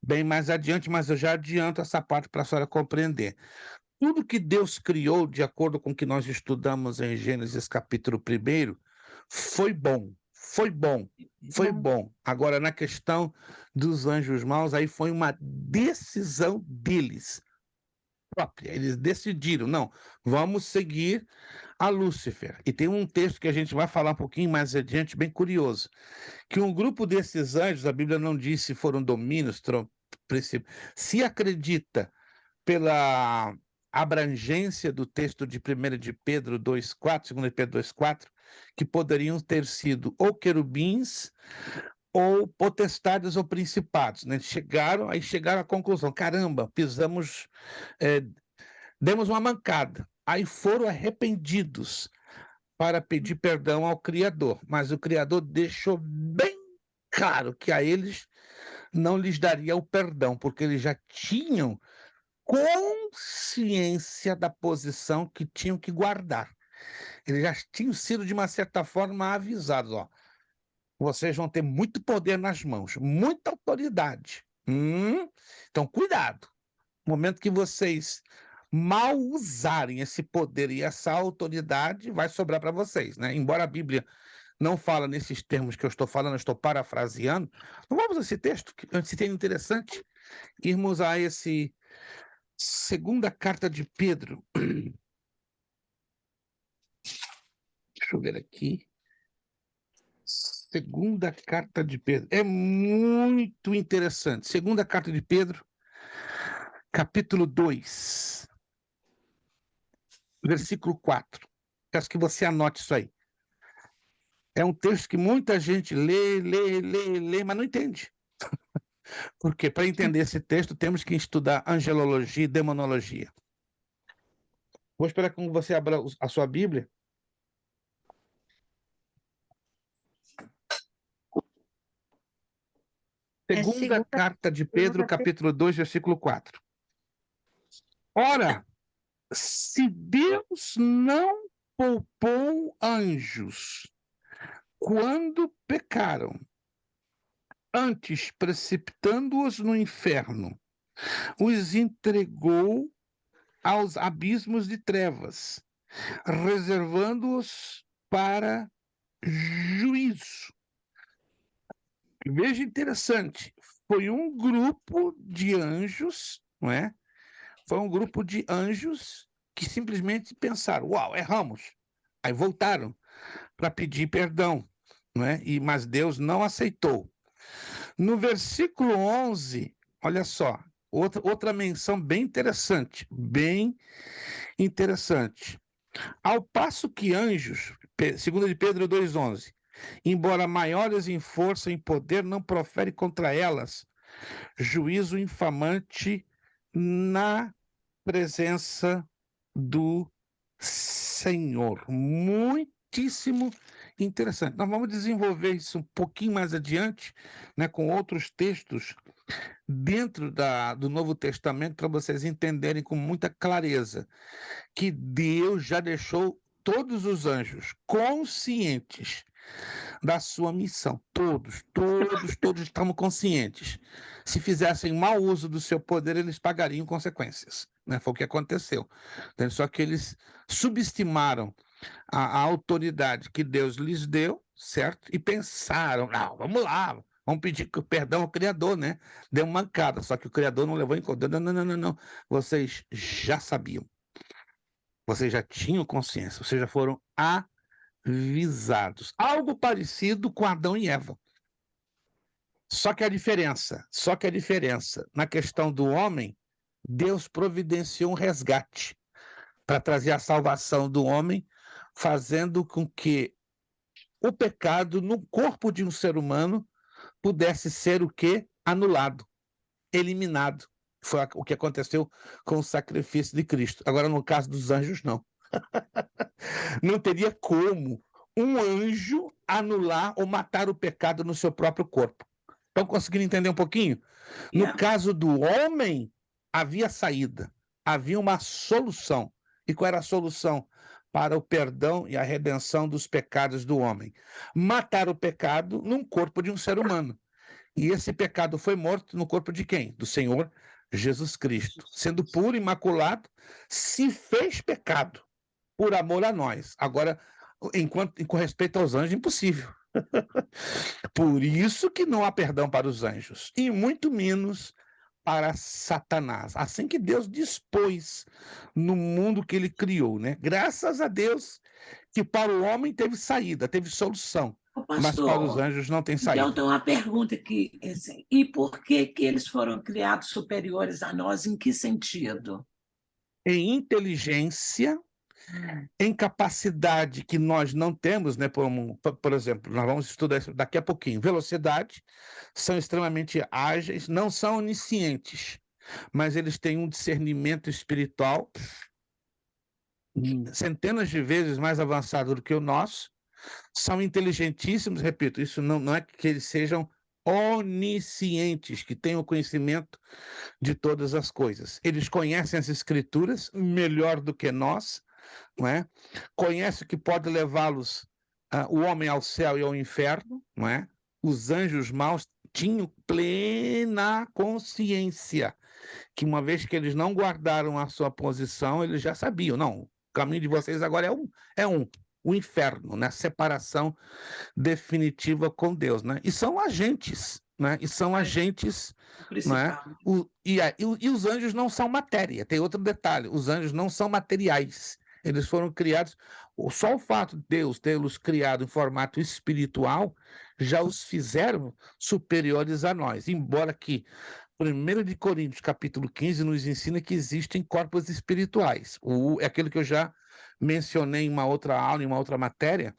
bem mais adiante, mas eu já adianto essa parte para a senhora compreender. Tudo que Deus criou, de acordo com o que nós estudamos em Gênesis capítulo 1, foi bom, foi bom, foi bom. Agora, na questão dos anjos maus, aí foi uma decisão deles própria. Eles decidiram, não, vamos seguir a Lúcifer. E tem um texto que a gente vai falar um pouquinho mais adiante, bem curioso, que um grupo desses anjos, a Bíblia não diz se foram domínios, se acredita pela abrangência do texto de 1 de Pedro 2,4, 2 de Pedro 2,4, que poderiam ter sido ou querubins ou potestades ou principados, né? Chegaram à conclusão, caramba, demos uma mancada. Aí foram arrependidos para pedir perdão ao Criador, mas o Criador deixou bem claro que a eles não lhes daria o perdão, porque eles já tinham consciência da posição que tinham que guardar. Eles já tinham sido, de uma certa forma, avisados, ó, vocês vão ter muito poder nas mãos, muita autoridade. Então, cuidado. No momento que vocês mal usarem esse poder e essa autoridade, vai sobrar para vocês, né? Embora a Bíblia não fala nesses termos que eu estou falando, eu estou parafraseando. Não vamos a esse texto, que esse tem interessante, irmos a esse segunda carta de Pedro. Deixa eu ver aqui. Segunda carta de Pedro. É muito interessante. Segunda carta de Pedro, capítulo 2, versículo 4. Peço que você anote isso aí. É um texto que muita gente lê, mas não entende. Porque para entender esse texto temos que estudar angelologia e demonologia. Vou esperar que você abra a sua Bíblia. Segunda carta de Pedro, capítulo 2, versículo 4. Ora, se Deus não poupou anjos quando pecaram, antes precipitando-os no inferno, os entregou aos abismos de trevas, reservando-os para juízo. Veja, interessante, foi um grupo de anjos, não é? Foi um grupo de anjos que simplesmente pensaram, uau, erramos. Aí voltaram para pedir perdão, não é? Mas Deus não aceitou. No versículo 11, olha só, outra menção bem interessante, bem interessante. Ao passo que anjos, segundo de Pedro 2,11, embora maiores em força e em poder, não profere contra elas juízo infamante na presença do Senhor. Muitíssimo interessante. Nós vamos desenvolver isso um pouquinho mais adiante, né, com outros textos dentro do Novo Testamento, para vocês entenderem com muita clareza que Deus já deixou todos os anjos conscientes da sua missão. Todos estavam conscientes. Se fizessem mau uso do seu poder, eles pagariam consequências. Né? Foi o que aconteceu. Só que eles subestimaram a autoridade que Deus lhes deu, certo? E pensaram, não, vamos lá, vamos pedir perdão ao Criador, né? Deu uma mancada, só que o Criador não levou em conta. Não. Vocês já sabiam. Vocês já tinham consciência, vocês já foram avisados. Algo parecido com Adão e Eva. Só que a diferença, na questão do homem, Deus providenciou um resgate para trazer a salvação do homem, fazendo com que o pecado no corpo de um ser humano pudesse ser o quê? Anulado, eliminado. Foi o que aconteceu com o sacrifício de Cristo. Agora, no caso dos anjos, não. Não teria como um anjo anular ou matar o pecado no seu próprio corpo. Estão conseguindo entender um pouquinho? No caso do homem, havia saída, havia uma solução. E qual era a solução? Para o perdão e a redenção dos pecados do homem. Matar o pecado num corpo de um ser humano. E esse pecado foi morto no corpo de quem? Do Senhor Jesus Cristo. Sendo puro, imaculado, se fez pecado por amor a nós. Agora, com respeito aos anjos, impossível. Por isso que não há perdão para os anjos, e muito menos para Satanás. Assim que Deus dispôs no mundo que ele criou, né? Graças a Deus que para o homem teve saída, teve solução.
Pastor,
mas para os anjos não tem saída.
Então, eu tenho uma pergunta aqui. Assim, e por que eles foram criados superiores a nós? Em que sentido?
Em inteligência, em capacidade que nós não temos, né? Por exemplo, nós vamos estudar isso daqui a pouquinho. Velocidade, são extremamente ágeis, não são oniscientes, mas eles têm um discernimento espiritual centenas de vezes mais avançado do que o nosso. São inteligentíssimos, repito, isso não é que eles sejam oniscientes, que tenham conhecimento de todas as coisas. Eles conhecem as escrituras melhor do que nós, não é? Conhecem que pode levá-los, o homem ao céu e ao inferno, não é? Os anjos maus tinham plena consciência que uma vez que eles não guardaram a sua posição, eles já sabiam, não, o caminho de vocês agora é o inferno, né? Separação definitiva com Deus, né? E são agentes, né? E são agentes, né? E os anjos não são matéria. Tem outro detalhe: os anjos não são materiais. Eles foram criados. Só o fato de Deus tê-los criado em formato espiritual já os fizeram superiores a nós. Embora que 1 de Coríntios, capítulo 15, nos ensina que existem corpos espirituais. É aquilo que eu já mencionei em uma outra aula, em uma outra matéria,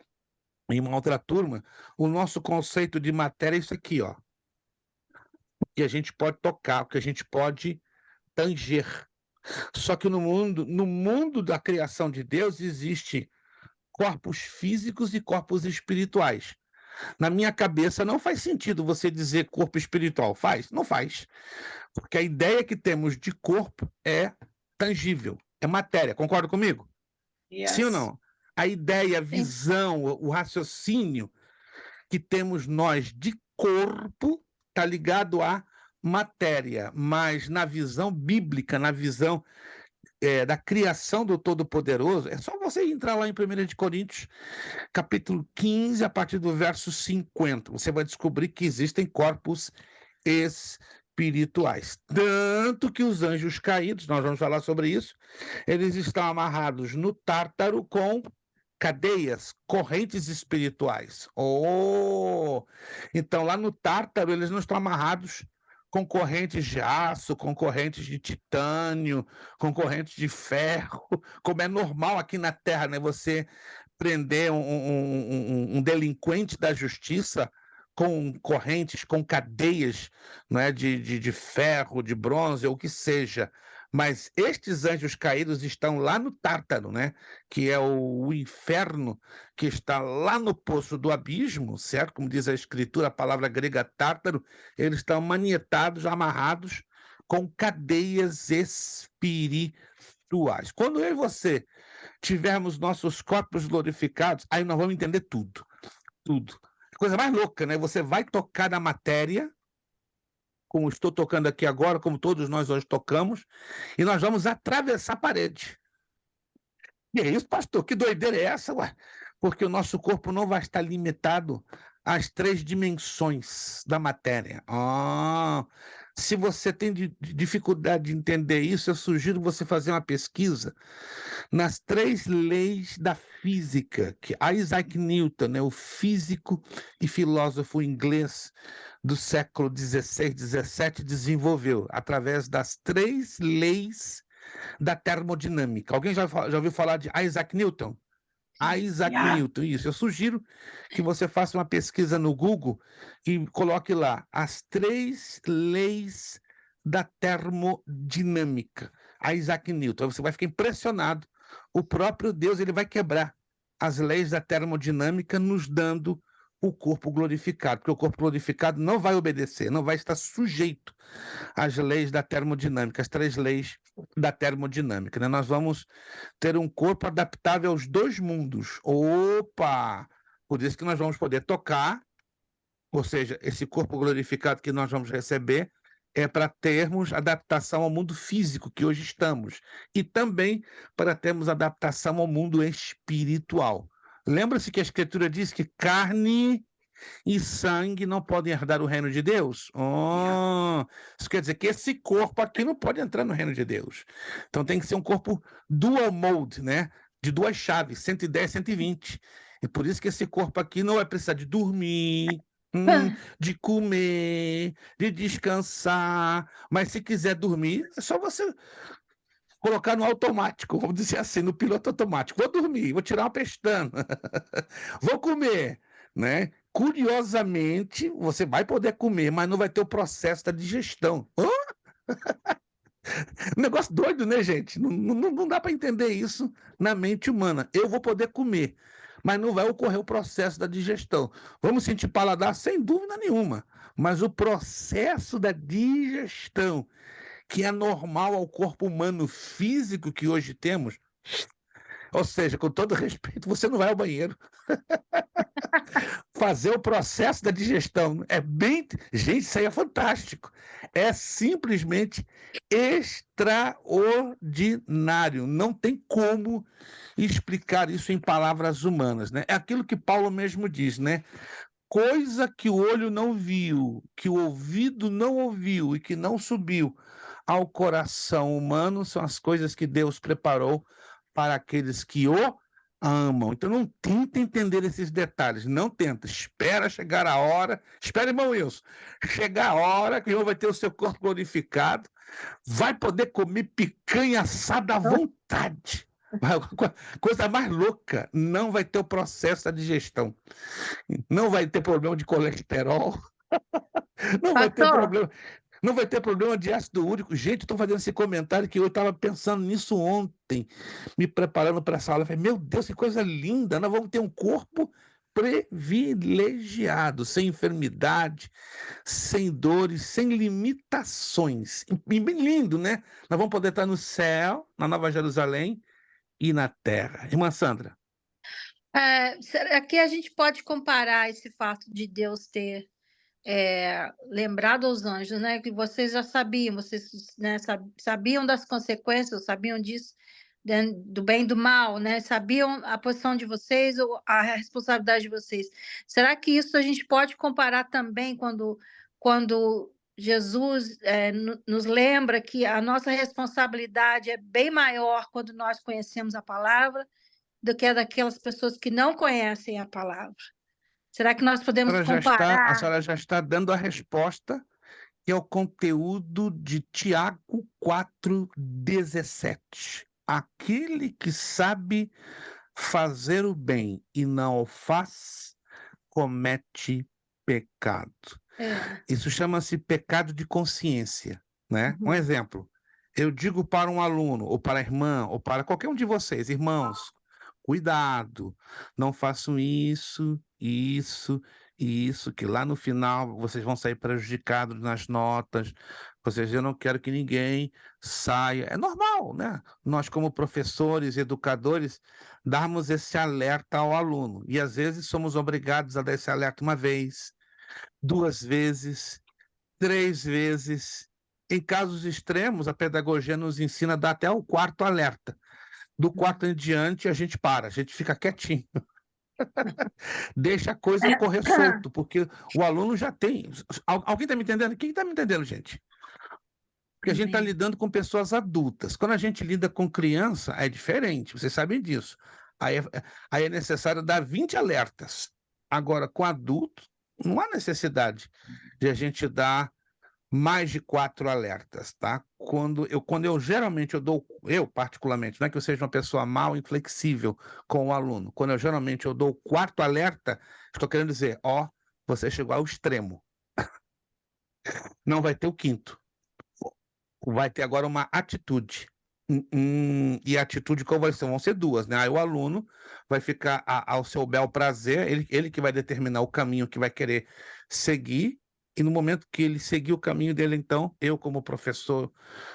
em uma outra turma. O nosso conceito de matéria é isso aqui, ó. o que a gente pode tocar, o que a gente pode tanger. Só que no mundo da criação de Deus existe corpos físicos e corpos espirituais. Na minha cabeça não faz sentido você dizer corpo espiritual. Faz? Não faz. Porque a ideia que temos de corpo é tangível, é matéria. Concorda comigo? Sim ou
Yes.
não? A ideia, a
Sim.
visão, o raciocínio que temos nós de corpo está ligado à matéria, mas na visão bíblica, na visão da criação do Todo-Poderoso, é só você entrar lá em 1 de Coríntios, capítulo 15, a partir do verso 50. Você vai descobrir que existem corpos espirituais. Tanto que os anjos caídos, nós vamos falar sobre isso, eles estão amarrados no Tártaro com cadeias, correntes espirituais. Oh! Então, lá no Tártaro, eles não estão amarrados com correntes de aço, com correntes de titânio, com correntes de ferro, como é normal aqui na Terra, né? Você prender um delinquente da justiça com correntes, com cadeias, né, de ferro, de bronze, ou o que seja. Mas estes anjos caídos estão lá no Tártaro, né? Que é o inferno que está lá no poço do abismo, certo? Como diz a Escritura, a palavra grega tártaro, eles estão manietados, amarrados com cadeias espirituais. Quando eu e você tivermos nossos corpos glorificados, aí nós vamos entender tudo, tudo. Coisa mais louca, né? Você vai tocar na matéria, como estou tocando aqui agora, como todos nós hoje tocamos, e nós vamos atravessar a parede. E é isso, pastor? Que doideira é essa, ué? Porque o nosso corpo não vai estar limitado às 3 dimensões da matéria. Se você tem dificuldade de entender isso, eu sugiro você fazer uma pesquisa nas 3 leis da física, que Isaac Newton, né, o físico e filósofo inglês do século XVI, XVII, desenvolveu através das 3 leis da termodinâmica. Alguém já ouviu falar de Isaac Newton? Isaac
Yeah.
Newton, isso. Eu sugiro que você faça uma pesquisa no Google e coloque lá as 3 leis da termodinâmica. Isaac Newton. Você vai ficar impressionado. O próprio Deus ele vai quebrar as leis da termodinâmica, nos dando o corpo glorificado, porque o corpo glorificado não vai obedecer, não vai estar sujeito às leis da termodinâmica, as 3 leis da termodinâmica, né? Nós vamos ter um corpo adaptável aos 2 mundos. Opa! Por isso que nós vamos poder tocar, ou seja, esse corpo glorificado que nós vamos receber é para termos adaptação ao mundo físico que hoje estamos, e também para termos adaptação ao mundo espiritual. Lembra-se que a Escritura diz que carne e sangue não podem herdar o reino de Deus? Isso quer dizer que esse corpo aqui não pode entrar no reino de Deus. Então tem que ser um corpo dual mode, né? De 2 chaves, 110, 120. E por isso que esse corpo aqui não vai precisar de dormir, de comer, de descansar. Mas se quiser dormir, é só você colocar no automático, vamos dizer assim, no piloto automático. Vou dormir, vou tirar uma pestana, vou comer, né? Curiosamente, você vai poder comer, mas não vai ter o processo da digestão. Negócio doido, né, gente? Não dá para entender isso na mente humana. Eu vou poder comer, mas não vai ocorrer o processo da digestão. Vamos sentir paladar sem dúvida nenhuma, mas o processo da digestão, que é normal ao corpo humano físico que hoje temos, ou seja, com todo respeito, você não vai ao banheiro. Fazer o processo da digestão é bem... Gente, isso aí é fantástico. É simplesmente extraordinário. Não tem como explicar isso em palavras humanas, né? É aquilo que Paulo mesmo diz, né? Coisa que o olho não viu, que o ouvido não ouviu e que não subiu ao coração humano são as coisas que Deus preparou para aqueles que o amam. Então não tenta entender esses detalhes, não tenta. Espera chegar a hora, espera, irmão Wilson, chegar a hora que o irmão vai ter o seu corpo glorificado, vai poder comer picanha assada à vontade. Coisa mais louca, não vai ter o processo da digestão, não vai ter problema de colesterol, Não vai ter
Pastor,
problema. Não vai ter problema de ácido úrico. Gente, estou fazendo esse comentário que eu estava pensando nisso ontem, me preparando para essa aula. Eu falei, meu Deus, que coisa linda! Nós vamos ter um corpo privilegiado, sem enfermidade, sem dores, sem limitações. E bem lindo, né? Nós vamos poder estar no céu, na Nova Jerusalém e na terra. Irmã Sandra.
será que a gente pode comparar esse fato de Deus ter lembrado aos anjos, né? Que vocês já sabiam, vocês, né, sabiam das consequências, sabiam disso, né, do bem e do mal, né? Sabiam a posição de vocês, ou a responsabilidade de vocês. Será que isso a gente pode comparar também quando Jesus nos lembra que a nossa responsabilidade é bem maior quando nós conhecemos a palavra do que a daquelas pessoas que não conhecem a palavra? Será que nós podemos
A
comparar?
senhora já está dando a resposta, que é o conteúdo de Tiago 4,17. Aquele que sabe fazer o bem e não o faz, comete pecado. Isso chama-se pecado de consciência, né? Um exemplo. Eu digo para um aluno, ou para a irmã, ou para qualquer um de vocês, irmãos, cuidado, não façam isso, isso e isso, que lá no final vocês vão sair prejudicados nas notas. Vocês, eu não quero que ninguém saia. É normal, né? Nós, como professores, educadores, darmos esse alerta ao aluno. E às vezes somos obrigados a dar esse alerta uma vez, 2 vezes, 3 vezes. Em casos extremos, a pedagogia nos ensina a dar até o 4º alerta. Do 4º em diante, a gente para, a gente fica quietinho. Deixa a coisa correr solto, porque o aluno já tem. Alguém está me entendendo? Quem está me entendendo, gente? Porque a gente está lidando com pessoas adultas. Quando a gente lida com criança, é diferente, vocês sabem disso. Aí é necessário dar 20 alertas. Agora, com adulto, não há necessidade de a gente dar mais de 4 alertas, tá? Quando eu geralmente eu particularmente, não é que eu seja uma pessoa mal inflexível com o aluno, quando eu geralmente dou o 4º alerta, estou querendo dizer, você chegou ao extremo. Não vai ter o 5º. Vai ter agora uma atitude. E a atitude qual vai ser? Vão ser 2, né? Aí o aluno vai ficar ao seu bel prazer, ele que vai determinar o caminho que vai querer seguir, e no momento que ele seguir o caminho dele, então, eu como professor,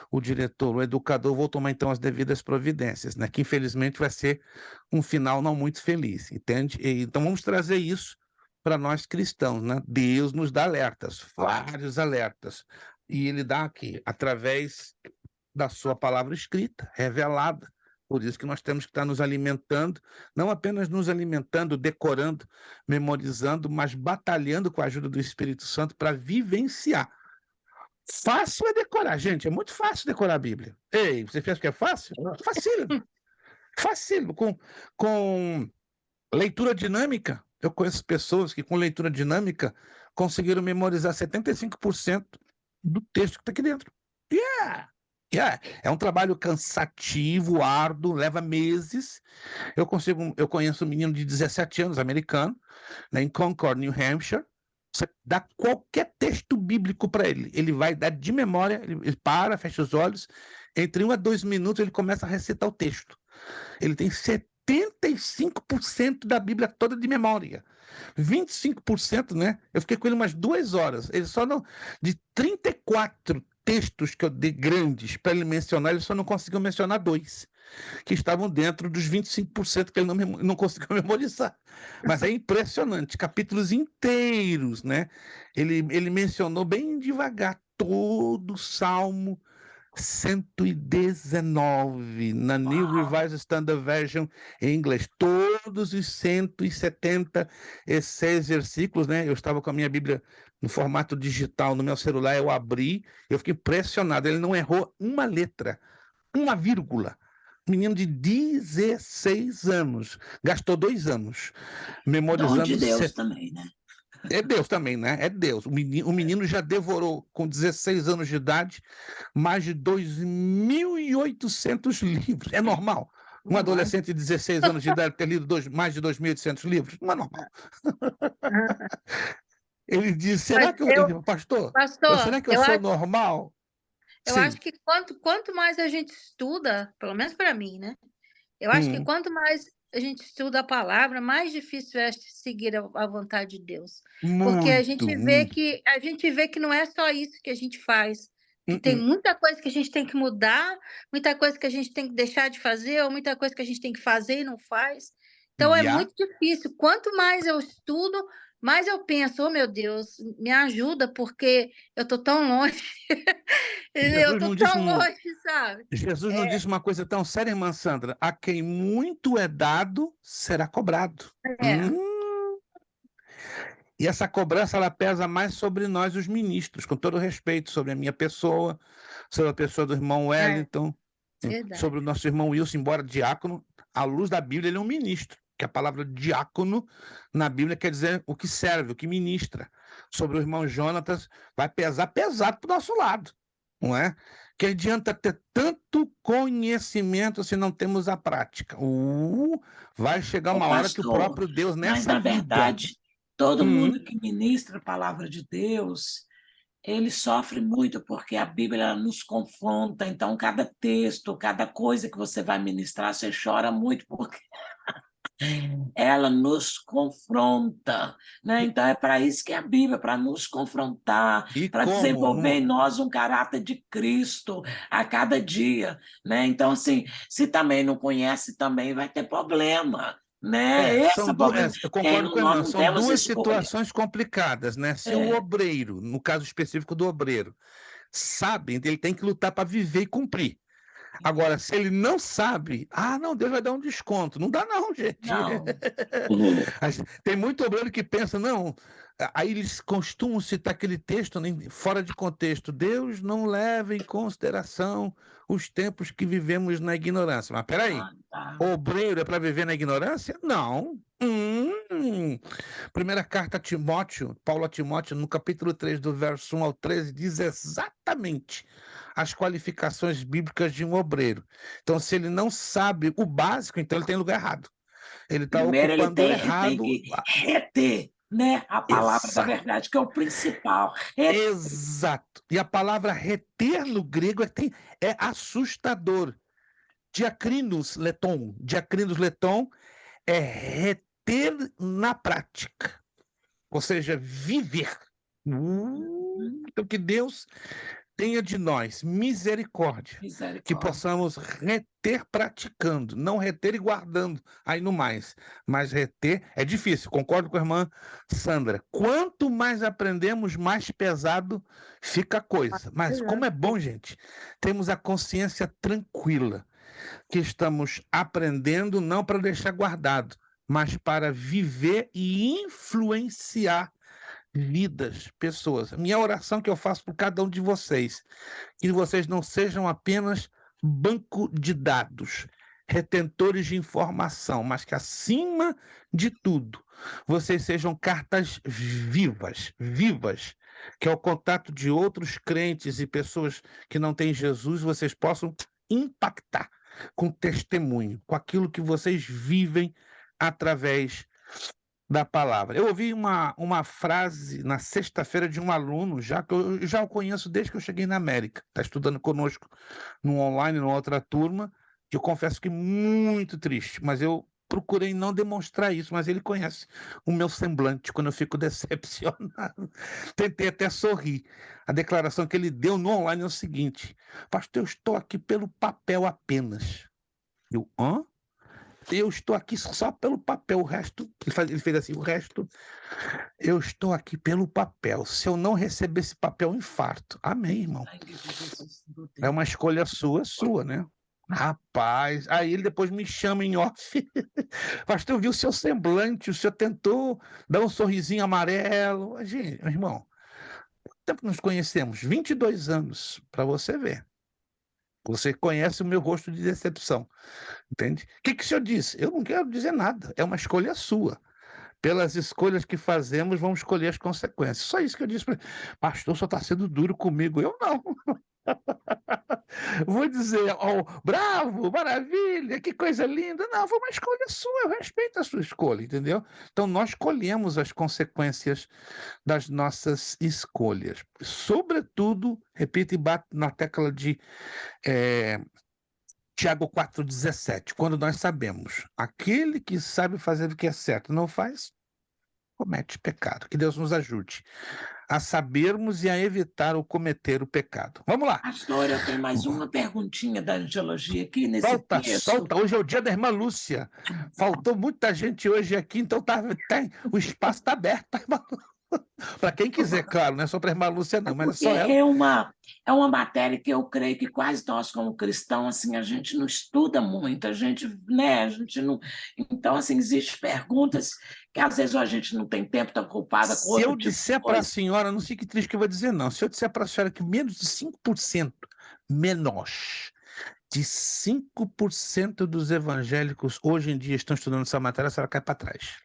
o diretor, o educador, vou tomar então as devidas providências, né? Que infelizmente vai ser um final não muito feliz, entende? Então vamos trazer isso para nós cristãos, né? Deus nos dá alertas, vários alertas, e ele dá aqui, através da sua palavra escrita, revelada. Por isso que nós temos que estar nos alimentando, não apenas nos alimentando, decorando, memorizando, mas batalhando com a ajuda do Espírito Santo para vivenciar. Fácil é decorar, gente, é muito fácil decorar a Bíblia. Ei, você pensa que é fácil? Facílimo. Facílimo. Com leitura dinâmica, eu conheço pessoas que com leitura dinâmica conseguiram memorizar 75% do texto que está aqui dentro. É um trabalho cansativo, árduo, leva meses. Eu conheço um menino de 17 anos, americano, né, em Concord, New Hampshire. Você dá qualquer texto bíblico para ele, ele vai dar de memória, ele para, fecha os olhos, entre 1 a 2 minutos ele começa a recitar o texto. Ele tem 75% da Bíblia toda de memória. 25%, né? Eu fiquei com ele umas 2 horas. Ele só não. De 34 textos que eu dei grandes para ele mencionar, ele só não conseguiu mencionar 2, que estavam dentro dos 25% que ele não conseguiu memorizar. Mas é impressionante, capítulos inteiros, né? Ele mencionou bem devagar todo o Salmo 119, na New Revised Standard Version em inglês, todos os 176 versículos, né? Eu estava com a minha Bíblia no formato digital no meu celular, eu abri, eu fiquei impressionado, ele não errou uma letra, uma vírgula. Menino de 16 anos, gastou 2 anos memorizando.
Dom de Deus também, né?
É Deus também, né? É Deus. O menino já devorou, com 16 anos de idade, mais de 2.800 livros. É normal. Um adolescente de 16 anos de idade ter lido mais de 2.800 livros? Não é normal. Ele diz,
Mas
será que eu, pastor,
pastor,
será que eu sou normal?
eu
Sim.
acho que quanto mais a gente estuda, pelo menos para mim, né? Eu acho que
Hum,
quanto mais a gente estuda a palavra, mais difícil é seguir a vontade de Deus. Porque
muito, muito.
a gente vê que não é só isso que a gente faz, que tem
Hum.
muita coisa que a gente tem que mudar, muita coisa que a gente tem que deixar de fazer, ou muita coisa que a gente tem que fazer e não faz. Então é
Já
muito difícil. Quanto mais eu estudo, mais eu penso, oh meu Deus, me ajuda, porque eu tô tão longe. Eu
Jesus
tô
não disse,
tão longe, sabe?
Jesus não disse uma coisa tão séria, irmã Sandra. A quem muito é dado, será cobrado.
É,
E essa cobrança ela pesa mais sobre nós, os ministros, com todo respeito, sobre a minha pessoa, sobre a pessoa do irmão
é
Wellington, sobre o
verdade.
nosso irmão Wilson, embora diácono, à luz da Bíblia, ele é um ministro, que a palavra diácono na Bíblia quer dizer o que serve, o que ministra. Sobre o irmão Jonatas, vai pesar pesado para o nosso lado, não é? Que adianta ter tanto conhecimento se não temos a prática? Vai chegar
Ô,
uma hora que o
pastor,
próprio Deus,
mas
nessa
na
vida.
verdade, todo
Hum,
mundo que ministra a palavra de Deus, ele sofre muito porque a Bíblia ela nos confronta. Então, cada texto, cada coisa que você vai ministrar, você chora muito porque ela nos confronta, né? Então é para isso que é a Bíblia, para nos confrontar,
e
para
como?
desenvolver em nós um caráter de Cristo a cada dia, né? Então assim, se também não conhece, também vai ter problema, né? Esse é
São
o problema.
eu concordo com a
Nós
irmã,
não
são
temos
duas
escolha.
situações complicadas, né? Se o
É,
obreiro, no caso específico do obreiro, sabe, ele tem que lutar para viver e cumprir. Agora, se ele não sabe, não, Deus vai dar um desconto. Não dá, não, gente.
não.
Tem muito obreiro que pensa, não. Aí eles costumam citar aquele texto fora de contexto. Deus não leva em consideração os tempos que vivemos na ignorância. Mas peraí,
Ah, tá.
obreiro é para viver na ignorância? Não. Primeira carta a Timóteo, Paulo a Timóteo, no capítulo 3, do verso 1 ao 13, diz exatamente as qualificações bíblicas de um obreiro. Então, se ele não sabe o básico, então ele tem lugar errado. Ele está
Primeiro
ocupando
ele tem
errado.
que reter, né, a palavra da
Exato.
verdade, que é o principal.
Exato. E a palavra reter no grego é assustador. Diacrinos leton é reter na prática, ou seja, viver. Então, que Deus tenha de nós misericórdia, que
Misericórdia.
possamos reter praticando, não reter e guardando aí no mais, mas reter é difícil, concordo com a irmã Sandra. Quanto mais aprendemos, mais pesado fica a coisa. Mas como é bom, gente, temos a consciência tranquila que estamos aprendendo não para deixar guardado, mas para viver e influenciar vidas, pessoas. Minha oração que eu faço por cada um de vocês, que vocês não sejam apenas banco de dados, retentores de informação, mas que acima de tudo, vocês sejam cartas vivas, que ao contato de outros crentes e pessoas que não têm Jesus, vocês possam impactar com testemunho, com aquilo que vocês vivem através da palavra. Eu ouvi uma frase na sexta-feira de um aluno, já que eu já o conheço desde que eu cheguei na América. Está estudando conosco no online, numa outra turma, que eu confesso que muito triste, mas eu procurei não demonstrar isso, mas ele conhece o meu semblante quando eu fico decepcionado. Tentei até sorrir. A declaração que ele deu no online é o seguinte: pastor, eu estou aqui pelo papel apenas. Eu, hã? Eu estou aqui só pelo papel, o resto, ele fez assim, o resto, eu estou aqui pelo papel. Se eu não receber esse papel, eu infarto. Amém, irmão. É uma escolha sua, né? Rapaz, aí ele depois me chama em off. Pastor, eu vi o seu semblante, o senhor tentou dar um sorrisinho amarelo. Gente, irmão, quanto tempo nos conhecemos? 22 anos, para você ver. Você conhece o meu rosto de decepção. Entende? O que o senhor disse? Eu não quero dizer nada, é uma escolha sua. Pelas escolhas que fazemos, vamos escolher as consequências. Só isso que eu disse para ele. Pastor, só está sendo duro comigo. Eu não. Vou dizer, oh, bravo, maravilha, que coisa linda. Não, foi uma escolha sua, eu respeito a sua escolha, entendeu? Então, nós colhemos as consequências das nossas escolhas. Sobretudo, repito e bato na tecla de Tiago 4,17, quando nós sabemos, aquele que sabe fazer o que é certo não faz, comete pecado. Que Deus nos ajude a sabermos e a evitar o cometer o pecado. Vamos lá.
Pastor, eu tenho mais uma perguntinha da angiologia aqui nesse
Solta,
texto.
solta. Hoje é o dia da irmã Lúcia. Faltou muita gente hoje aqui, então o espaço está aberto para irmã Lúcia. Para quem quiser, claro, não é só para a irmã Lúcia, não, mas é só ela.
É uma matéria que eu creio que quase nós, como cristãos, assim, a gente não estuda muito, a gente não. Então, assim, existem perguntas que às vezes a gente não tem tempo, está ocupada com
Se
outro
eu
tipo de
disser para a
coisa.
senhora, não fique triste que eu vou dizer, não. Se eu disser para a senhora que menos de 5%, menos de 5% dos evangélicos hoje em dia estão estudando essa matéria, a senhora cai para trás.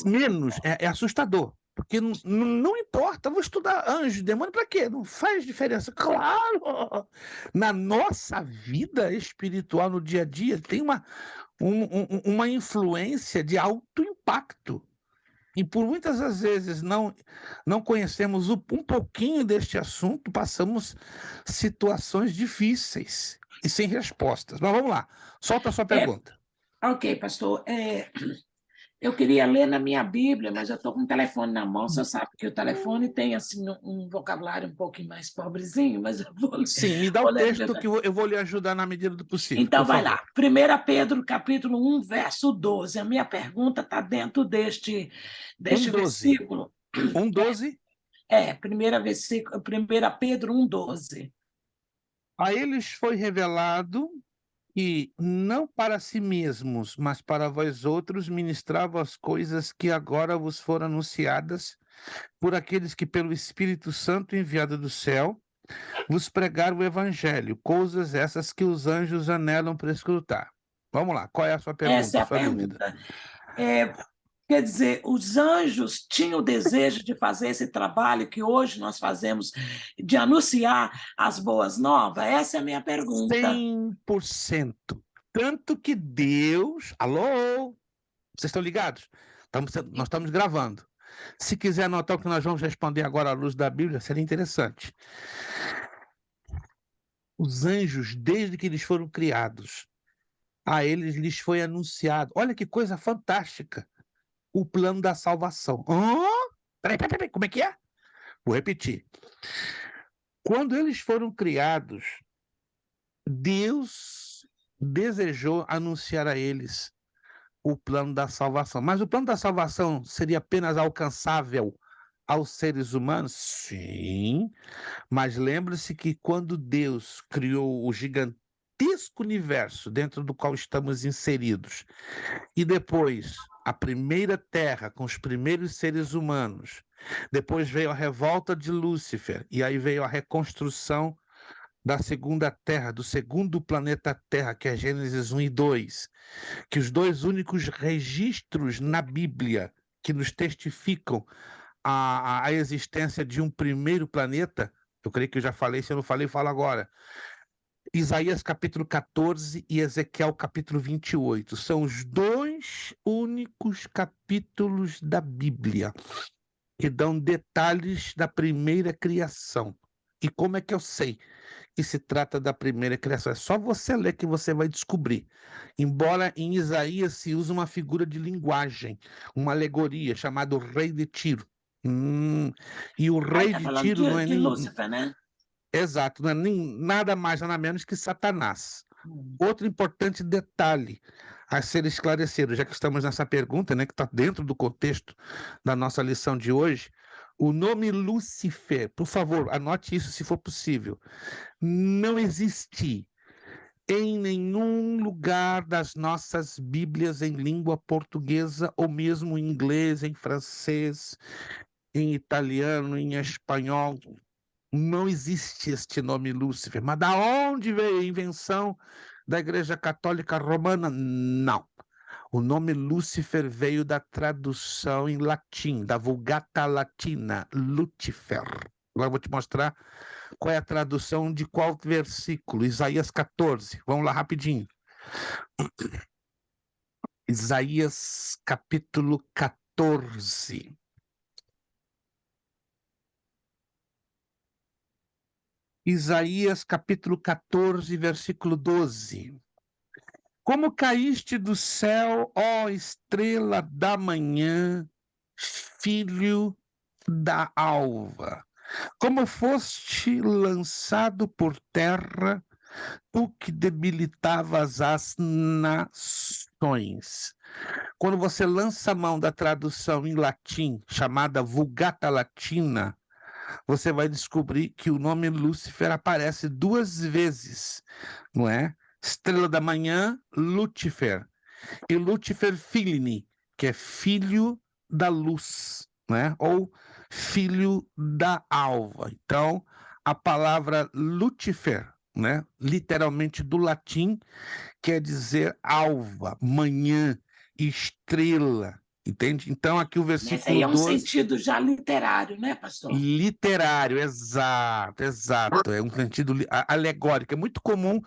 Menos, é assustador. Porque não importa, vou estudar anjo, demônio, para quê? Não faz diferença. Claro! Na nossa vida espiritual, no dia a dia, tem uma influência de alto impacto. E por muitas das vezes não conhecemos um pouquinho deste assunto, passamos situações difíceis e sem respostas. Mas vamos lá, solta a sua pergunta.
Ok, pastor. Eu queria ler na minha Bíblia, mas eu estou com o telefone na mão. Você sabe que o telefone tem assim um vocabulário um pouquinho mais pobrezinho, mas eu vou ler.
Sim, me dá o texto que eu vou lhe ajudar na medida do possível.
Então, vai lá. 1 Pedro, capítulo 1, verso 12. A minha pergunta está dentro deste versículo.
1,12?
1 Pedro 1,12.
A eles foi revelado que não para si mesmos, mas para vós outros ministravam as coisas que agora vos foram anunciadas por aqueles que pelo Espírito Santo enviado do céu vos pregaram o evangelho, coisas essas que os anjos anelam para escutar. Vamos lá, qual é a sua pergunta?
Essa é a pergunta. Quer dizer, os anjos tinham o desejo de fazer esse trabalho que hoje nós fazemos, de anunciar as boas novas? Essa é a minha pergunta.
100%. Tanto que Deus... Alô? Vocês estão ligados? Nós estamos gravando. Se quiser anotar o que nós vamos responder agora à luz da Bíblia, seria interessante. Os anjos, desde que eles foram criados, a eles lhes foi anunciado. Olha que coisa fantástica. O plano da salvação. Peraí, como é que é? Vou repetir. Quando eles foram criados, Deus desejou anunciar a eles o plano da salvação. Mas o plano da salvação seria apenas alcançável aos seres humanos? Sim, mas lembre-se que quando Deus criou o gigantesco universo dentro do qual estamos inseridos, e depois a primeira terra com os primeiros seres humanos, depois veio a revolta de Lúcifer, e aí veio a reconstrução da segunda terra, do segundo planeta Terra, que é Gênesis 1 e 2, que os dois únicos registros na Bíblia que nos testificam a existência de um primeiro planeta, eu creio que eu já falei, se eu não falei, falo agora. Isaías capítulo 14 e Ezequiel capítulo 28. São os dois únicos capítulos da Bíblia que dão detalhes da primeira criação. E como é que eu sei que se trata da primeira criação? É só você ler que você vai descobrir. Embora em Isaías se use uma figura de linguagem, uma alegoria chamada o rei de Tiro. E o rei de Tiro não é
de
nem...
Lúcifer, né?
Exato, não é nem nada mais, nada menos que Satanás. Outro importante detalhe a ser esclarecido, já que estamos nessa pergunta, né, que está dentro do contexto da nossa lição de hoje, o nome Lúcifer, por favor, anote isso se for possível, não existe em nenhum lugar das nossas Bíblias em língua portuguesa, ou mesmo em inglês, em francês, em italiano, em espanhol. Não existe este nome Lúcifer. Mas da onde veio a invenção da Igreja Católica Romana? Não. O nome Lúcifer veio da tradução em latim, da Vulgata Latina, Lucifer. Agora eu vou te mostrar qual é a tradução de qual versículo. Isaías 14. Vamos lá rapidinho. Isaías capítulo 14. Isaías capítulo 14, versículo 12. Como caíste do céu, ó estrela da manhã, filho da alva. Como foste lançado por terra, tu que debilitavas as nações. Quando você lança a mão da tradução em latim, chamada Vulgata Latina, você vai descobrir que o nome Lúcifer aparece 2 vezes, não é? Estrela da manhã, Lúcifer. E Lúcifer Filini, que é filho da luz, né? Ou filho da alva. Então, a palavra Lúcifer, né? Literalmente do latim, quer dizer alva, manhã, estrela. Entende? Então, aqui o
Esse aí
versículo
é um
12.
sentido já literário, né, pastor?
Literário, exato, exato. É um sentido alegórico. É muito comum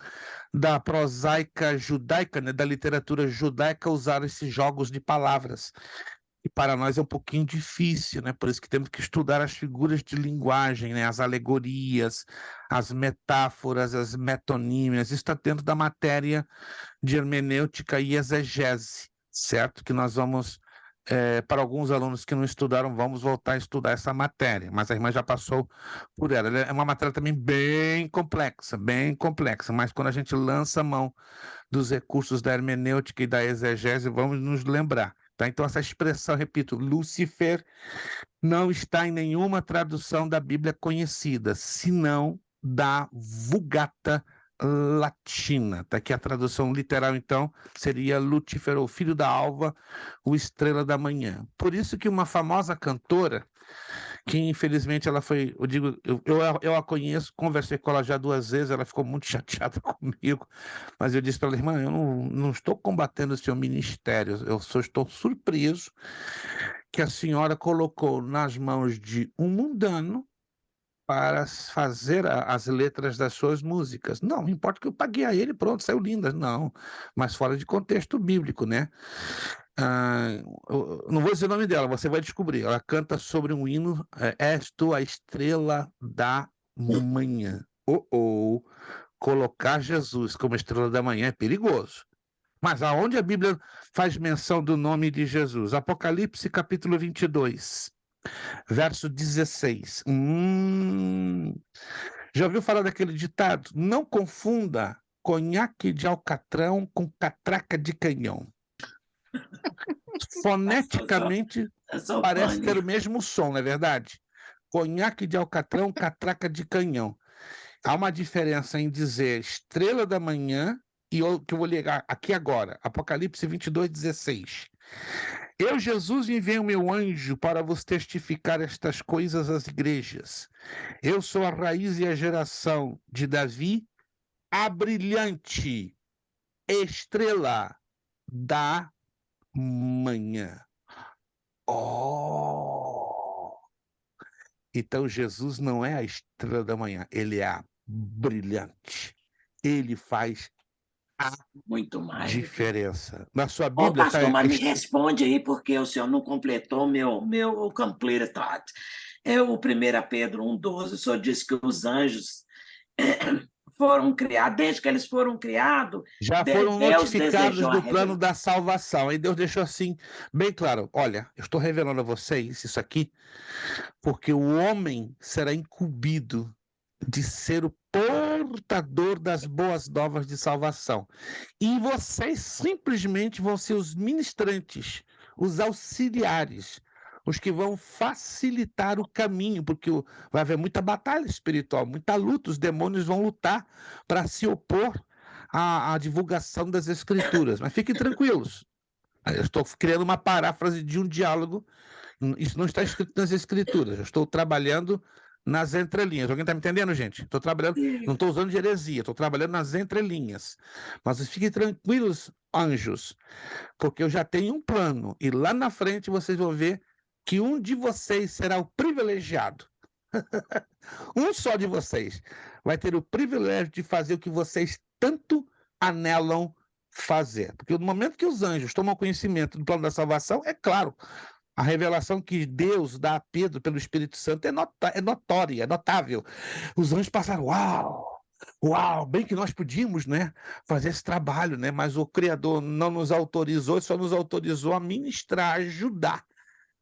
da prosaica judaica, né, da literatura judaica, usar esses jogos de palavras. E para nós é um pouquinho difícil, né? Por isso que temos que estudar as figuras de linguagem, né? As alegorias, as metáforas, as metonímias. Isso está dentro da matéria de hermenêutica e exegese, certo? Que nós vamos... para alguns alunos que não estudaram, vamos voltar a estudar essa matéria, mas a irmã já passou por ela. Ela é uma matéria também bem complexa, mas quando a gente lança a mão dos recursos da hermenêutica e da exegese, vamos nos lembrar. Tá? Então, essa expressão, repito, Lúcifer, não está em nenhuma tradução da Bíblia conhecida, senão da Vulgata Latina, tá? Que a tradução literal, então, seria Lúcifer, ou filho da alva, o estrela da manhã. Por isso que uma famosa cantora, que infelizmente ela foi, eu a conheço, conversei com ela já 2 vezes, ela ficou muito chateada comigo, mas eu disse para ela, irmã, eu não estou combatendo o seu ministério, eu só estou surpreso que a senhora colocou nas mãos de um mundano para fazer as letras das suas músicas. Não importa que eu paguei a ele, pronto, saiu linda. Não, mas fora de contexto bíblico, né? Eu não vou dizer o nome dela, você vai descobrir. Ela canta sobre um hino, És tu a estrela da manhã. Colocar Jesus como estrela da manhã é perigoso. Mas aonde a Bíblia faz menção do nome de Jesus? Apocalipse capítulo 22. Verso 16. Já ouviu falar daquele ditado? Não confunda conhaque de alcatrão com catraca de canhão. Foneticamente parece ter o mesmo som, não é verdade? Conhaque de alcatrão, catraca de canhão. Há uma diferença em dizer estrela da manhã e o que eu vou ligar aqui agora. Apocalipse 22, 16. Eu, Jesus, enviei o meu anjo para vos testificar estas coisas às igrejas. Eu sou a raiz e a geração de Davi, a brilhante estrela da manhã. Oh! Então Jesus não é a estrela da manhã, ele é a brilhante. Ele faz a
muito mais
diferença. Na sua Bíblia...
pastor, mas me responde aí, porque o senhor não completou meu complete thought. O 1 Pedro 1,12, o senhor disse que os anjos foram criados, desde que eles foram criados,
já foram notificados do plano da salvação. Aí Deus deixou assim, bem claro, olha, eu estou revelando a vocês isso aqui, porque o homem será incumbido de ser o portador das boas novas de salvação. E vocês simplesmente vão ser os ministrantes, os auxiliares, os que vão facilitar o caminho, porque vai haver muita batalha espiritual, muita luta, os demônios vão lutar para se opor à divulgação das Escrituras. Mas fiquem tranquilos, eu estou criando uma paráfrase de um diálogo, isso não está escrito nas Escrituras, eu estou trabalhando nas entrelinhas. Alguém está me entendendo, gente? Estou trabalhando,
Sim.
não estou usando de heresia, estou trabalhando nas entrelinhas. Mas fiquem tranquilos, anjos, porque eu já tenho um plano, e lá na frente vocês vão ver que um de vocês será o privilegiado. Um só de vocês vai ter o privilégio de fazer o que vocês tanto anelam fazer. Porque no momento que os anjos tomam conhecimento do plano da salvação, é claro, a revelação que Deus dá a Pedro pelo Espírito Santo é notória, é notável. Os anjos passaram, uau, uau, bem que nós podíamos, né, fazer esse trabalho, né, mas o Criador não nos autorizou, só nos autorizou a ministrar, a ajudar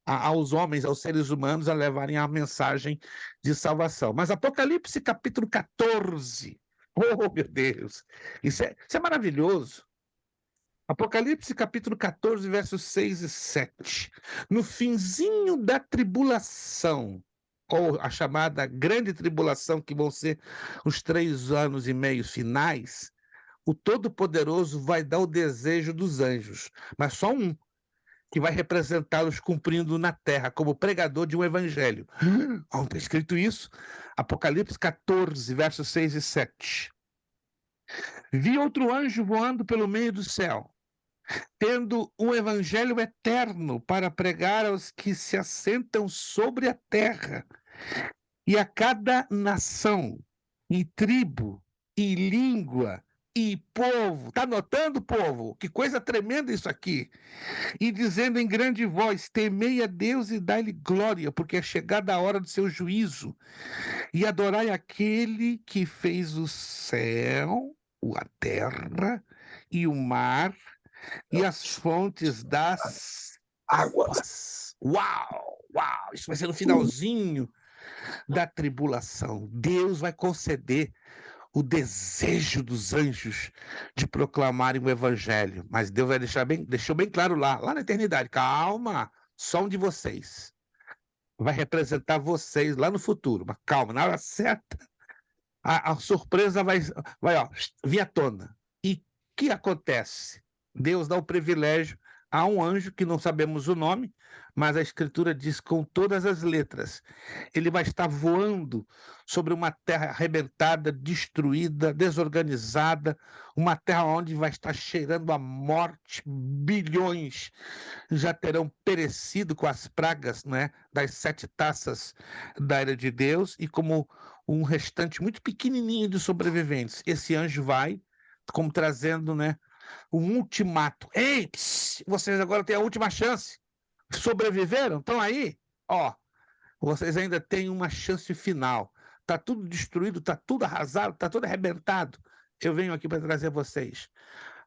aos homens, aos seres humanos, a levarem a mensagem de salvação. Mas Apocalipse capítulo 14, oh meu Deus, isso é maravilhoso. Apocalipse capítulo 14, versos 6 e 7. No finzinho da tribulação, ou a chamada grande tribulação, que vão ser os 3 anos e meio finais, o Todo-Poderoso vai dar o desejo dos anjos, mas só um, que vai representá-los cumprindo na terra, como pregador de um evangelho. Onde está escrito isso? Apocalipse 14, versos 6 e 7. Vi outro anjo voando pelo meio do céu, tendo um evangelho eterno para pregar aos que se assentam sobre a terra, e a cada nação, e tribo, e língua, e povo. Está notando, povo? Que coisa tremenda isso aqui. E dizendo em grande voz, temei a Deus e dai-lhe glória, porque é chegada a hora do seu juízo, e adorai aquele que fez o céu, a terra, e o mar, e as fontes das águas. Uau, uau, isso vai ser no finalzinho da tribulação. Deus vai conceder o desejo dos anjos de proclamarem o evangelho. Mas Deus vai deixou bem claro lá na eternidade. Calma, só um de vocês vai representar vocês lá no futuro. Mas calma, na hora certa, a surpresa vai vir à tona. E o que acontece? Deus dá o privilégio a um anjo que não sabemos o nome, mas a Escritura diz com todas as letras. Ele vai estar voando sobre uma terra arrebentada, destruída, desorganizada, uma terra onde vai estar cheirando a morte, bilhões já terão perecido com as pragas, né, das 7 taças da ira de Deus, e como um restante muito pequenininho de sobreviventes. Esse anjo vai, como trazendo, né, um ultimato. Ei, vocês agora têm a última chance. Sobreviveram? Estão aí? Ó, vocês ainda têm uma chance final. Está tudo destruído, está tudo arrasado, está tudo arrebentado. Eu venho aqui para trazer a vocês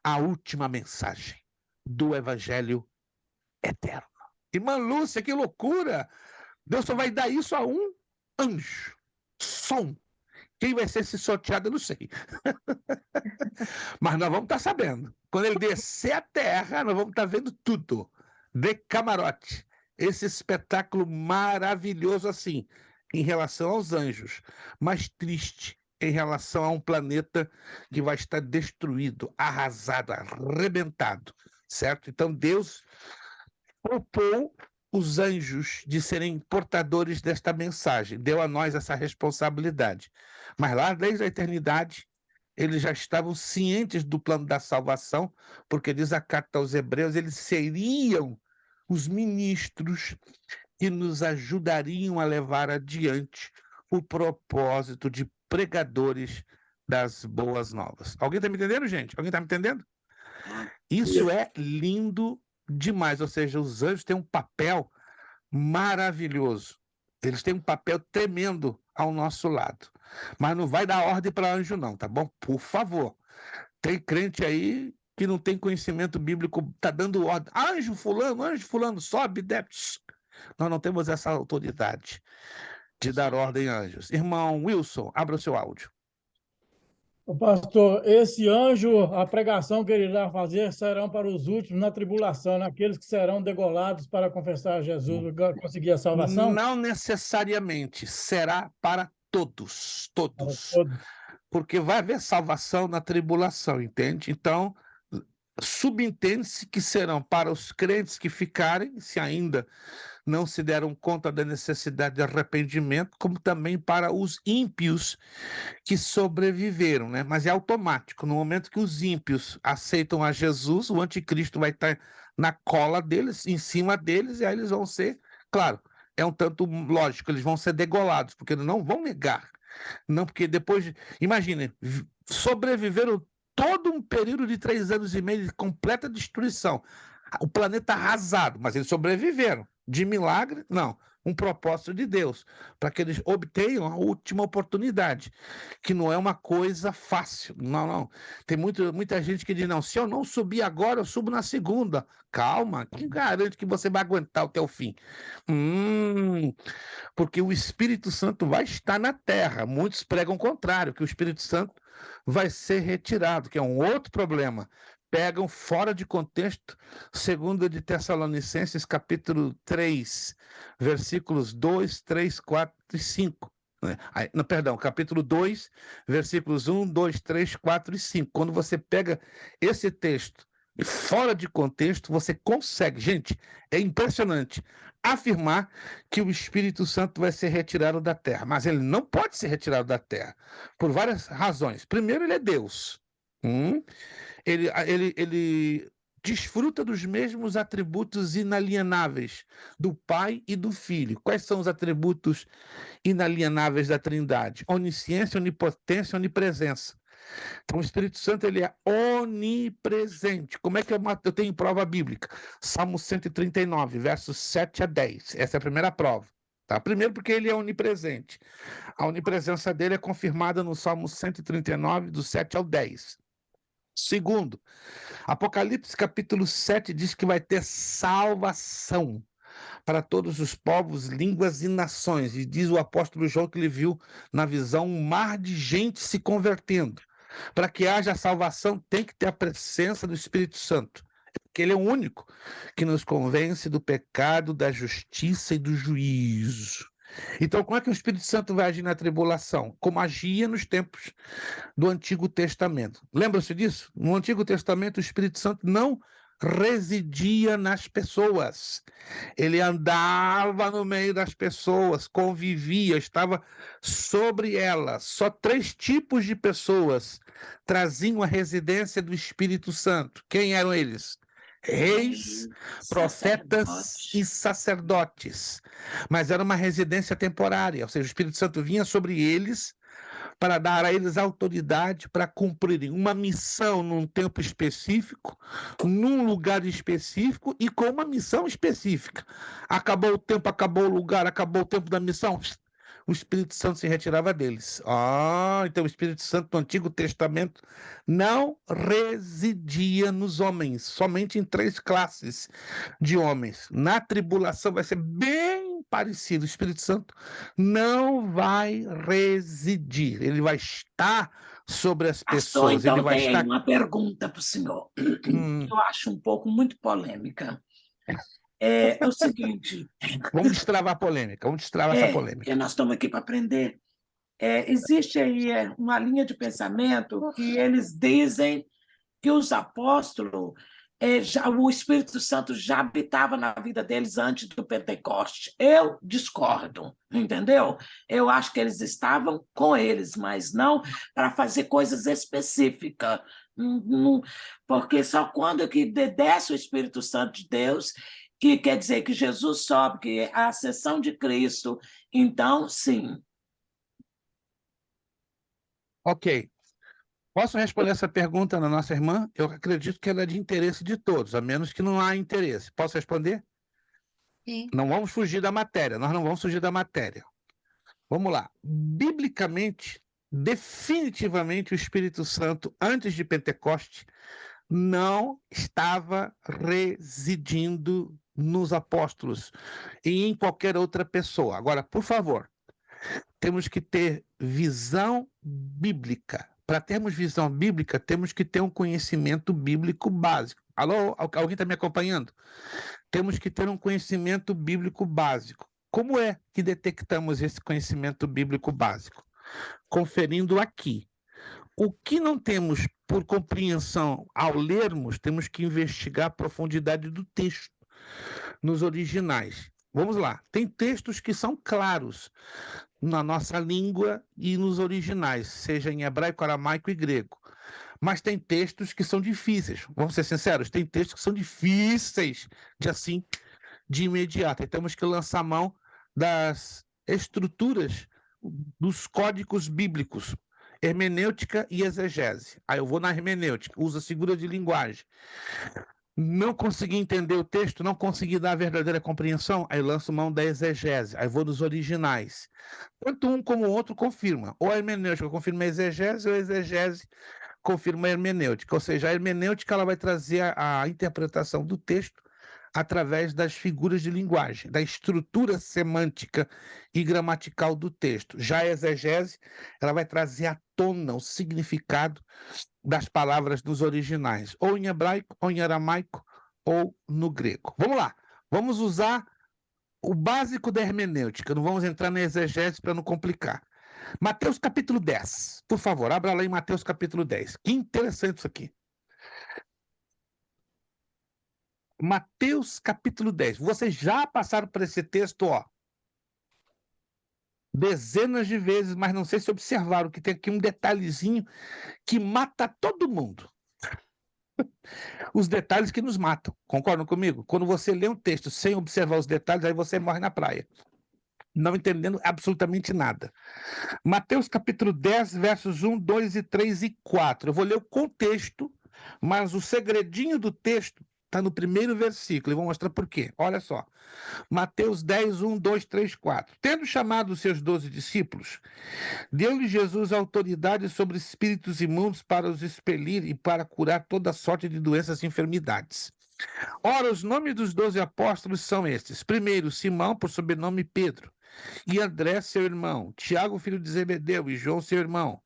a última mensagem do Evangelho eterno. Irmã Lúcia, que loucura! Deus só vai dar isso a um anjo. Só um. Quem vai ser esse sorteado, eu não sei. Mas nós vamos estar sabendo. Quando ele descer a terra, nós vamos estar vendo tudo. De camarote. Esse espetáculo maravilhoso assim, em relação aos anjos, mas triste em relação a um planeta que vai estar destruído, arrasado, arrebentado, certo? Então Deus poupou os anjos de serem portadores desta mensagem, deu a nós essa responsabilidade. Mas lá, desde a eternidade, eles já estavam cientes do plano da salvação, porque diz a carta aos Hebreus, eles seriam os ministros que nos ajudariam a levar adiante o propósito de pregadores das boas novas. Alguém está me entendendo, gente? Alguém está me entendendo? Isso é lindo demais, ou seja, os anjos têm um papel maravilhoso. Eles têm um papel tremendo ao nosso lado. Mas não vai dar ordem para anjo não, tá bom? Por favor. Tem crente aí que não tem conhecimento bíblico, tá dando ordem. Anjo fulano, sobe, desce. Nós não temos essa autoridade de dar ordem a anjos. Irmão Wilson, abra o seu áudio.
Pastor, esse anjo, a pregação que ele irá fazer serão para os últimos na tribulação, aqueles que serão degolados para confessar a Jesus, conseguir a salvação?
Não necessariamente, será para todos, todos.
Para todos.
Porque vai haver salvação na tribulação, entende? Então, subentende-se que serão para os crentes que ficarem, se ainda não se deram conta da necessidade de arrependimento, como também para os ímpios que sobreviveram, né? Mas é automático. No momento que os ímpios aceitam a Jesus, o anticristo vai estar na cola deles, em cima deles, e aí eles vão ser, claro, é um tanto lógico, eles vão ser degolados, porque eles não vão negar. Não, porque depois, imagine, sobreviveram todo um período de 3 anos e meio de completa destruição. O planeta arrasado, mas eles sobreviveram. De milagre, não. Um propósito de Deus, para que eles obtenham a última oportunidade, que não é uma coisa fácil. Não, não. Tem muita gente que diz, não, se eu não subir agora, eu subo na segunda. Calma, quem garante que você vai aguentar até o fim? Porque o Espírito Santo vai estar na terra. Muitos pregam o contrário, que o Espírito Santo vai ser retirado, que é um outro problema. Pegam fora de contexto, segundo de Tessalonicenses, capítulo 3, versículos 2, 3, 4 e 5. Não, perdão, capítulo 2, versículos 1, 2, 3, 4 e 5. Quando você pega esse texto e fora de contexto, você consegue, gente, é impressionante, afirmar que o Espírito Santo vai ser retirado da terra. Mas ele não pode ser retirado da terra, por várias razões. Primeiro, ele é Deus. Ele desfruta dos mesmos atributos inalienáveis do Pai e do Filho. Quais são os atributos inalienáveis da Trindade? Onisciência, onipotência, onipresença. Então, o Espírito Santo, ele é onipresente. Como é que eu tenho prova bíblica? Salmo 139, versos 7 a 10. Essa é a primeira prova. Tá? Primeiro, porque ele é onipresente. A onipresença dele é confirmada no Salmo 139, do 7 ao 10. Segundo, Apocalipse capítulo 7 diz que vai ter salvação para todos os povos, línguas e nações. E diz o apóstolo João que ele viu na visão um mar de gente se convertendo. Para que haja salvação, tem que ter a presença do Espírito Santo, porque ele é o único que nos convence do pecado, da justiça e do juízo. Então, como é que o Espírito Santo vai agir na tribulação? Como agia nos tempos do Antigo Testamento. Lembra-se disso? No Antigo Testamento, o Espírito Santo não residia nas pessoas. Ele andava no meio das pessoas, convivia, estava sobre elas. Só 3 tipos de pessoas traziam a residência do Espírito Santo. Quem eram eles? Reis, profetas e sacerdotes. Mas era uma residência temporária, ou seja, o Espírito Santo vinha sobre eles para dar a eles autoridade para cumprirem uma missão num tempo específico, num lugar específico e com uma missão específica. Acabou o tempo, acabou o lugar, acabou o tempo da missão, o Espírito Santo se retirava deles. Então o Espírito Santo no Antigo Testamento não residia nos homens, somente em 3 classes de homens. Na tribulação vai ser bem parecido. O Espírito Santo não vai residir, ele vai estar sobre as
Pastor,
pessoas.
então
Ele vai
tem aí
estar...
uma pergunta para o senhor, que eu acho um pouco muito polêmica. É o seguinte...
Vamos destravar a polêmica, vamos destravar essa polêmica.
Porque nós estamos aqui para aprender. Existe aí uma linha de pensamento que eles dizem que os apóstolos, o Espírito Santo já habitava na vida deles antes do Pentecoste. Eu discordo, entendeu? Eu acho que eles estavam com eles, mas não para fazer coisas específicas. Porque só quando que desce o Espírito Santo de Deus, que quer dizer que Jesus sobe, que é a ascensão de Cristo, então, sim.
Ok. Posso responder essa pergunta na nossa irmã? Eu acredito que ela é de interesse de todos, a menos que não há interesse. Posso responder?
Sim.
Não vamos fugir da matéria, nós não vamos fugir da matéria. Vamos lá. Biblicamente, definitivamente, o Espírito Santo, antes de Pentecoste, não estava residindo nos apóstolos e em qualquer outra pessoa. Agora, por favor, temos que ter visão bíblica. Para termos visão bíblica, temos que ter um conhecimento bíblico básico. Alô? Alguém está me acompanhando? Temos que ter um conhecimento bíblico básico. Como é que detectamos esse conhecimento bíblico básico? Conferindo aqui. O que não temos por compreensão ao lermos, temos que investigar a profundidade do texto nos originais. Vamos lá. Tem textos que são claros na nossa língua e nos originais, seja em hebraico, aramaico e grego. Mas tem textos que são difíceis. Vamos ser sinceros, tem textos que são difíceis de imediato. E temos que lançar mão das estruturas dos códigos bíblicos, hermenêutica e exegese. Aí eu vou na hermenêutica, uso a figura de linguagem. Não consegui entender o texto, não consegui dar a verdadeira compreensão, aí lanço mão da exegese, aí vou nos originais. Tanto um como o outro confirma. Ou a hermenêutica confirma a exegese, ou a exegese confirma a hermenêutica. Ou seja, a hermenêutica ela vai trazer a interpretação do texto através das figuras de linguagem, da estrutura semântica e gramatical do texto. Já a exegese, ela vai trazer à tona o significado das palavras dos originais, ou em hebraico, ou em aramaico, ou no grego. Vamos lá, vamos usar o básico da hermenêutica, não vamos entrar na exegese para não complicar. Mateus capítulo 10, por favor, abra lá em Mateus capítulo 10. Que interessante isso aqui. Mateus capítulo 10. Vocês já passaram por esse texto, ó, dezenas de vezes, mas não sei se observaram que tem aqui um detalhezinho que mata todo mundo. Os detalhes que nos matam, concordam comigo? Quando você lê um texto sem observar os detalhes, aí você morre na praia, não entendendo absolutamente nada. Mateus capítulo 10, versos 1, 2, 3 e 4. Eu vou ler o contexto, mas o segredinho do texto está no primeiro versículo, e vou mostrar por quê. Olha só. Mateus 10, 1, 2, 3, 4. Tendo chamado os seus 12 discípulos, deu-lhe Jesus autoridade sobre espíritos imundos para os expelir e para curar toda sorte de doenças e enfermidades. Ora, os nomes dos 12 apóstolos são estes. Primeiro, Simão, por sobrenome Pedro, e André, seu irmão, Tiago, filho de Zebedeu, e João, seu irmão,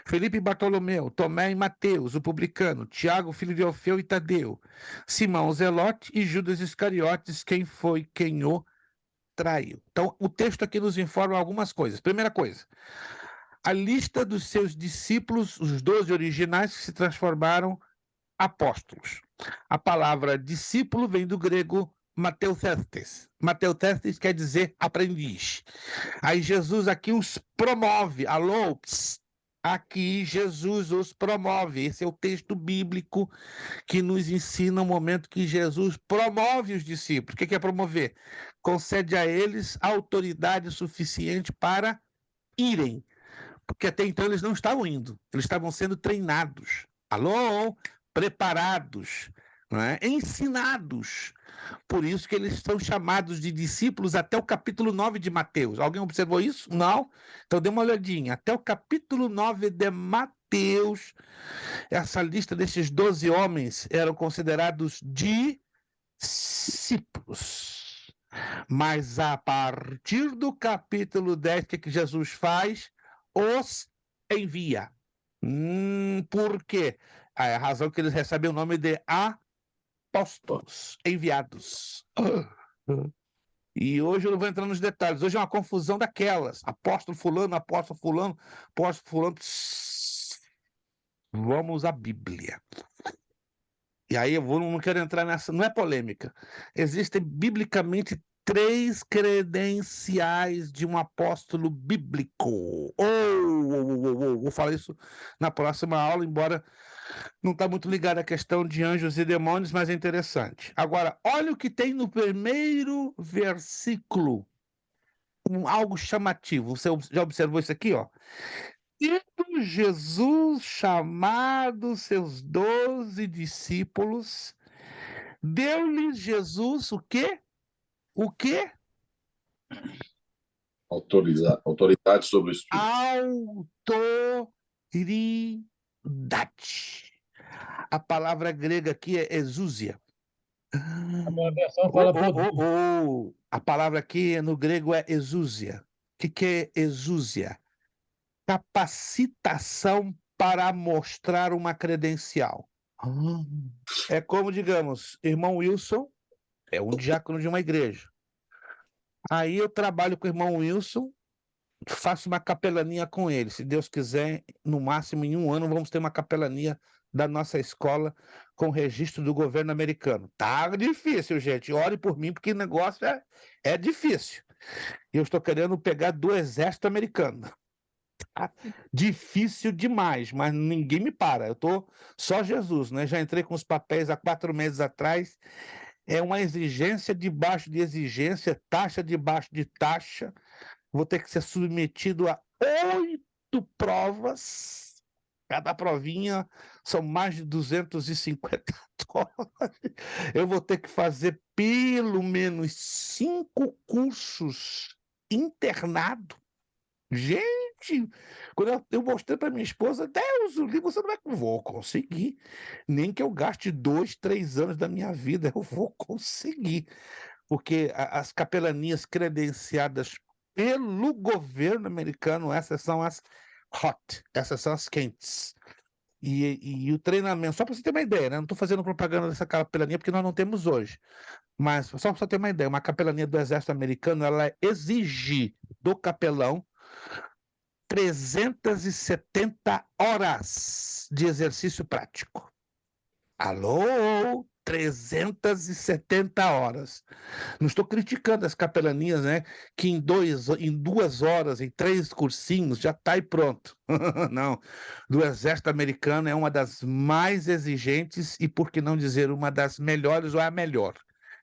Felipe e Bartolomeu, Tomé e Mateus, o publicano, Tiago, filho de Alfeu e Tadeu, Simão, o Zelote e Judas Iscariotes, quem o traiu. Então, o texto aqui nos informa algumas coisas. Primeira coisa, a lista dos seus discípulos, os 12 originais que se transformaram apóstolos. A palavra discípulo vem do grego mateutestes. Mateutestes quer dizer aprendiz. Aí Jesus aqui os promove. Alô, aqui Jesus os promove. Esse é o texto bíblico que nos ensina o momento que Jesus promove os discípulos. O que é promover? Concede a eles autoridade suficiente para irem. Porque até então eles não estavam indo, eles estavam sendo treinados. Alô? Preparados, não é? Ensinados. Por isso que eles são chamados de discípulos até o capítulo 9 de Mateus. Alguém observou isso? Não? Então dê uma olhadinha. Até o capítulo 9 de Mateus, essa lista desses 12 homens eram considerados discípulos. Mas a partir do capítulo 10, o que Jesus faz? Os envia. Por quê? A razão que eles recebem o nome de apóstolos, enviados. E hoje eu não vou entrar nos detalhes. Hoje é uma confusão daquelas. Apóstolo fulano, apóstolo fulano, apóstolo fulano. Vamos à Bíblia. E aí não quero entrar nessa, não é polêmica. Existem biblicamente 3 credenciais de um apóstolo bíblico. Vou falar isso na próxima aula, embora não está muito ligado à questão de anjos e demônios, mas é interessante. Agora, olha o que tem no primeiro versículo. Algo chamativo. Você já observou isso aqui, ó? Tendo Jesus chamado seus 12 discípulos, deu-lhes Jesus o quê? O quê?
Autoridade sobre o Espírito.
Autoridade. A palavra grega aqui é exúsia.
A minha versão fala poder.
A palavra aqui no grego é exúsia. O que é exúsia? Capacitação para mostrar uma credencial. É como, digamos, irmão Wilson é um diácono de uma igreja. Aí eu trabalho com o irmão Wilson faço uma capelania com ele. Se Deus quiser, no máximo em 1 ano, vamos ter uma capelania da nossa escola com registro do governo americano. Tá difícil, gente. Ore por mim, porque o negócio é difícil. Eu estou querendo pegar do exército americano. Tá difícil demais, mas ninguém me para. Eu tô só Jesus, né? Já entrei com os papéis há 4 meses atrás. É uma exigência debaixo de exigência, taxa debaixo de taxa. Vou ter que ser submetido a 8 provas. Cada provinha são mais de 250 dólares. Eu vou ter que fazer pelo menos 5 cursos internado. Gente, quando eu mostrei para minha esposa, Deus, o livro você não vai. Vou conseguir. Nem que eu gaste 2, 3 anos da minha vida, eu vou conseguir. Porque as capelanias credenciadas pelo governo americano, essas são as hot, essas são as quentes. E o treinamento, só para você ter uma ideia, né? Não estou fazendo propaganda dessa capelania porque nós não temos hoje. Mas só para você ter uma ideia, uma capelania do exército americano, ela exige do capelão 370 horas de exercício prático. Alô? 370 horas. Não estou criticando as capelanias, né? Que em 2 horas, em 3 cursinhos, já está aí pronto. Não. Do exército americano é uma das mais exigentes e, por que não dizer, uma das melhores ou a melhor.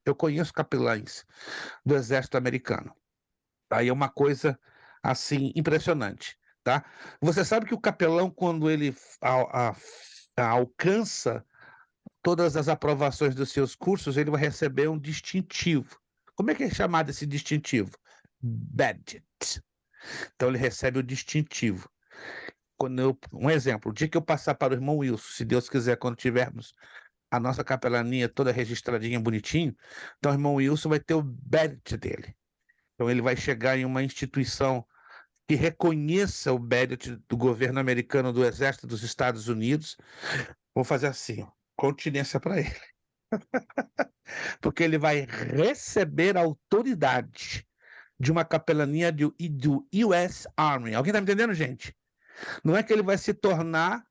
Eu conheço capelães do exército americano. Aí é uma coisa, assim, impressionante, tá? Você sabe que o capelão, quando ele alcança todas as aprovações dos seus cursos, ele vai receber um distintivo. Como é que é chamado esse distintivo? Badge. Então, ele recebe o distintivo. Um exemplo, o dia que eu passar para o irmão Wilson, se Deus quiser, quando tivermos a nossa capelania toda registradinha, bonitinho, então o irmão Wilson vai ter o badge dele. Então, ele vai chegar em uma instituição que reconheça o badge do governo americano, do Exército dos Estados Unidos. Vou fazer assim, ó, continência para ele. Porque ele vai receber a autoridade de uma capelania do US Army. Alguém está me entendendo, gente? Não é que ele vai se tornar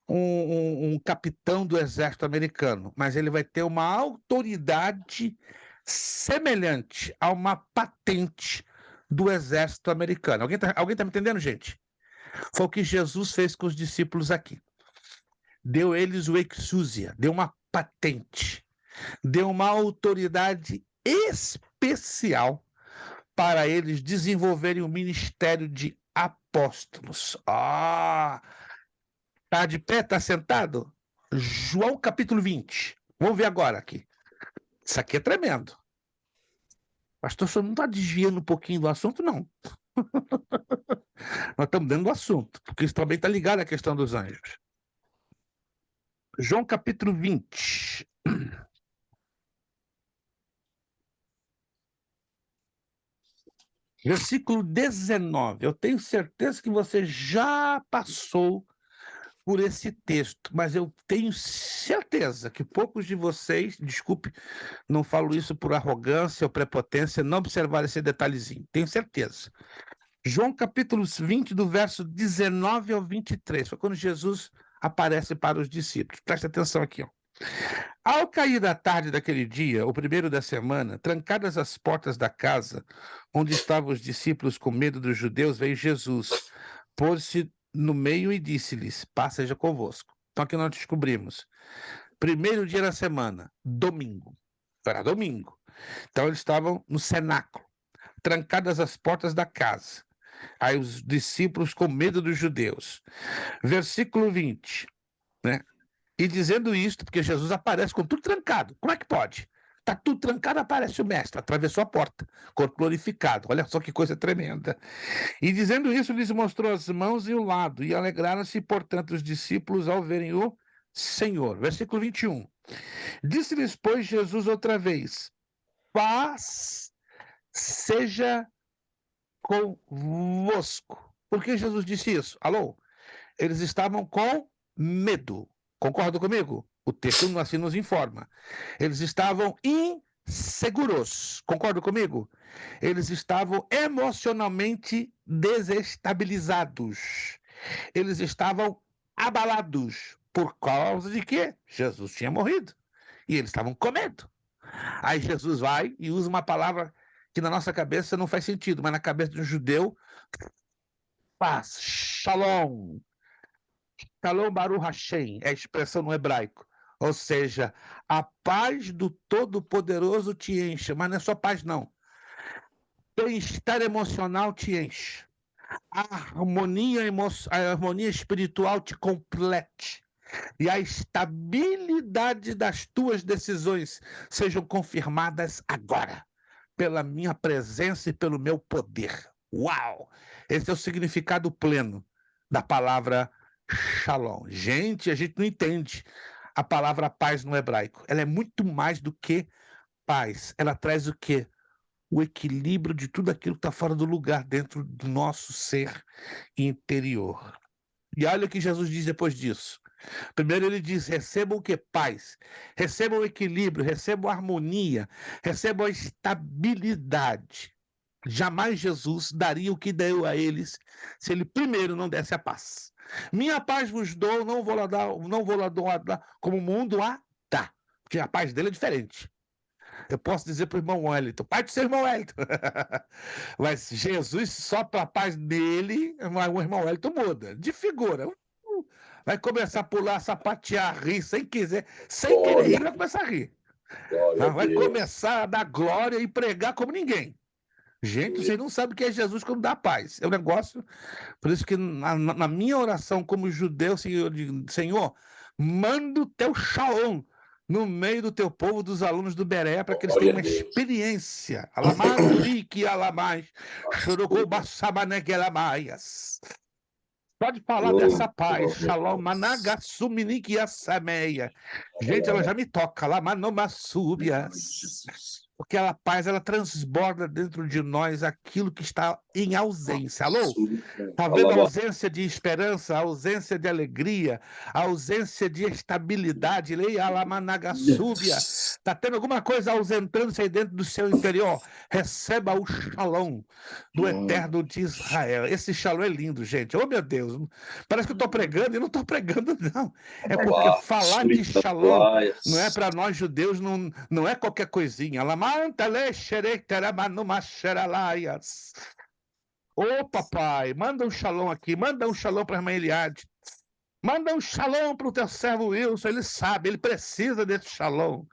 um capitão do exército americano, mas ele vai ter uma autoridade semelhante a uma patente do exército americano. Alguém tá me entendendo, gente? Foi o que Jesus fez com os discípulos aqui. Deu eles o exousia, deu uma patente, deu uma autoridade especial para eles desenvolverem o ministério de apóstolos. Tá de pé, tá sentado? João capítulo 20. Vamos ver agora aqui. Isso aqui é tremendo. Pastor, você não está desviando um pouquinho do assunto, não. Nós estamos dentro do assunto, porque isso também está ligado à questão dos anjos. João capítulo 20. Versículo 19. Eu tenho certeza que você já passou por esse texto, mas eu tenho certeza que poucos de vocês, desculpe, não falo isso por arrogância ou prepotência, não observaram esse detalhezinho. Tenho certeza. João capítulo 20, do verso 19 ao 23, foi quando Jesus aparece para os discípulos. Presta atenção aqui, ó. Ao cair da tarde daquele dia, o primeiro da semana, trancadas as portas da casa, onde estavam os discípulos com medo dos judeus, veio Jesus, pôs-se no meio e disse-lhes: paz seja convosco. Então aqui nós descobrimos. Primeiro dia da semana, domingo. Era domingo. Então eles estavam no cenáculo, trancadas as portas da casa. Aí os discípulos com medo dos judeus. Versículo 20, né? E dizendo isto, porque Jesus aparece com tudo trancado. Como é que pode? Está tudo trancado, aparece o mestre, atravessou a porta, corpo glorificado. Olha só que coisa tremenda. E dizendo isso, lhes mostrou as mãos e o lado, e alegraram-se, portanto, os discípulos ao verem o Senhor. Versículo 21. Disse-lhes, pois, Jesus outra vez: paz seja convosco. Por que Jesus disse isso? Alô? Eles estavam com medo. Concorda comigo? O texto assim nos informa. Eles estavam seguros. Concorda comigo? Eles estavam emocionalmente desestabilizados. Eles estavam abalados. Por causa de quê? Jesus tinha morrido. E eles estavam com medo. Aí Jesus vai e usa uma palavra que na nossa cabeça não faz sentido, mas na cabeça de um judeu faz. Shalom. Shalom Baruch Hashem é a expressão no hebraico. Ou seja, a paz do Todo-Poderoso te enche. Mas não é só paz, não. Bem-estar emocional te enche. A harmonia espiritual te complete. E a estabilidade das tuas decisões sejam confirmadas agora, pela minha presença e pelo meu poder. Uau! Esse é o significado pleno da palavra Shalom. Gente, a gente não entende a palavra paz no hebraico. Ela é muito mais do que paz. Ela traz o quê? O equilíbrio de tudo aquilo que está fora do lugar dentro do nosso ser interior. E olha o que Jesus diz depois disso. Primeiro ele diz, recebam o que? Paz. Recebam o equilíbrio, recebam a harmonia, recebam a estabilidade. Jamais Jesus daria o que deu a eles se ele primeiro não desse a paz. Minha paz vos dou, não vou lá dar como o mundo a dá. Porque a paz dele é diferente. Eu posso dizer para o irmão Wellington, pai do seu irmão Wellington. Mas Jesus, só para a paz dele, o irmão Wellington muda, de figura. Vai começar a pular, sapatear, rir, sem querer rir, ele vai começar a rir. Vai começar a dar glória e pregar como ninguém. Gente, vocês não sabem o que é Jesus quando dá paz. É um negócio. Por isso que na minha oração como judeu, Senhor, manda o teu shalom no meio do teu povo, dos alunos do Berea, para que eles tenham uma experiência. Pode falar dessa paz. Shalom, managassuminikiasameia. Gente, ela já me toca lá, manomassúbias. Porque a paz, ela transborda dentro de nós aquilo que está em ausência. Alô? Está vendo a ausência de esperança, a ausência de alegria, a ausência de estabilidade? Leia Alamanagasúbia. Está tendo alguma coisa ausentando-se aí dentro do seu interior? Receba o shalom do Eterno de Israel. Esse shalom é lindo, gente. Oh, meu Deus. Parece que eu estou pregando e não estou pregando, não. É porque falar de shalom não é para nós judeus, não é qualquer coisinha. Ô, papai, manda um shalom aqui, manda um shalom para a irmã Eliade. Manda um shalom para o teu servo Wilson, ele sabe, ele precisa desse shalom.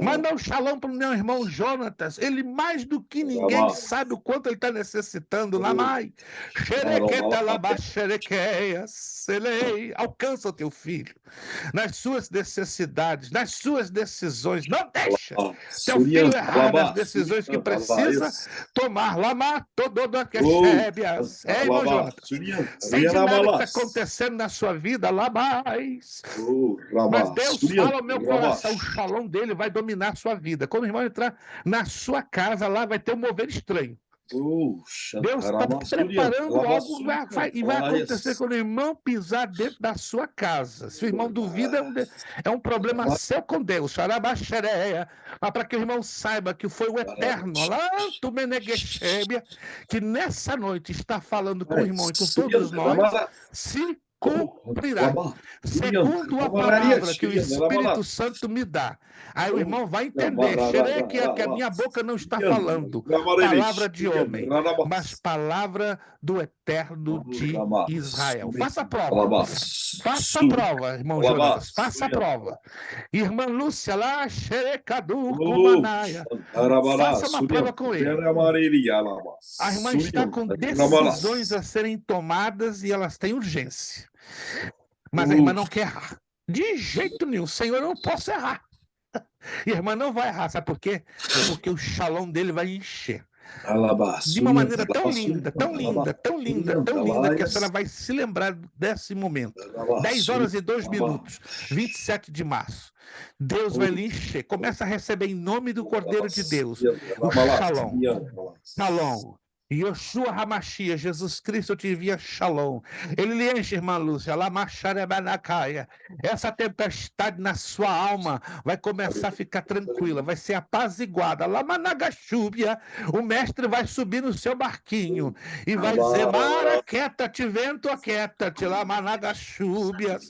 Manda um shalom para o meu irmão Jonatas, ele mais do que ninguém sabe o quanto ele está necessitando. Lamai, xerequeta labá xerequeias, alcança o teu filho nas suas necessidades, nas suas decisões. Não deixa teu filho errar nas decisões que precisa tomar. Lamá, todo que xébias. Irmão Jonatas, sente nada que está acontecendo na sua vida, lá mais. Mas Deus fala ao meu coração, o shalom dele vai dominar a sua vida. Quando o irmão entrar na sua casa, lá vai ter um mover estranho. Deus está preparando algo e vai acontecer quando o irmão pisar dentro da sua casa. Se o irmão duvida, é um problema seu com Deus. Mas para que o irmão saiba que foi o Eterno, lá do Meneguexébia, que nessa noite está falando com o irmão e com todos nós, se cumprirá, segundo a palavra que o Espírito Santo me dá. Aí o irmão vai entender, que a minha boca não está falando palavra de homem, mas palavra do Eterno de Israel. Faça a prova. Faça a prova, irmão Jonas. Faça a prova. Irmã Lúcia, lá, xerecadu, cumanaia. Faça uma prova com ele. A irmã está com decisões a serem tomadas e elas têm urgência. Mas a irmã não quer errar. De jeito nenhum. Senhor, eu não posso errar. E a irmã não vai errar. Sabe por quê? Porque o shalom dele vai encher. De uma maneira tão linda, tão linda, tão linda, tão linda, que a senhora vai se lembrar desse momento. 10h02, 27 de março. Deus vai lhe encher. Começa a receber em nome do Cordeiro de Deus o shalom. Shalom. Yoshua Hamashia, Jesus Cristo te envia shalom. Ele lhe enche, irmã Lúcia, Lamacharebanakaia. Essa tempestade na sua alma vai começar a ficar tranquila, vai ser apaziguada. Lamanagachúbia, o mestre vai subir no seu barquinho e vai dizer, Mara, quieta-te, vento, aquieta-te, Lamanagachúbias.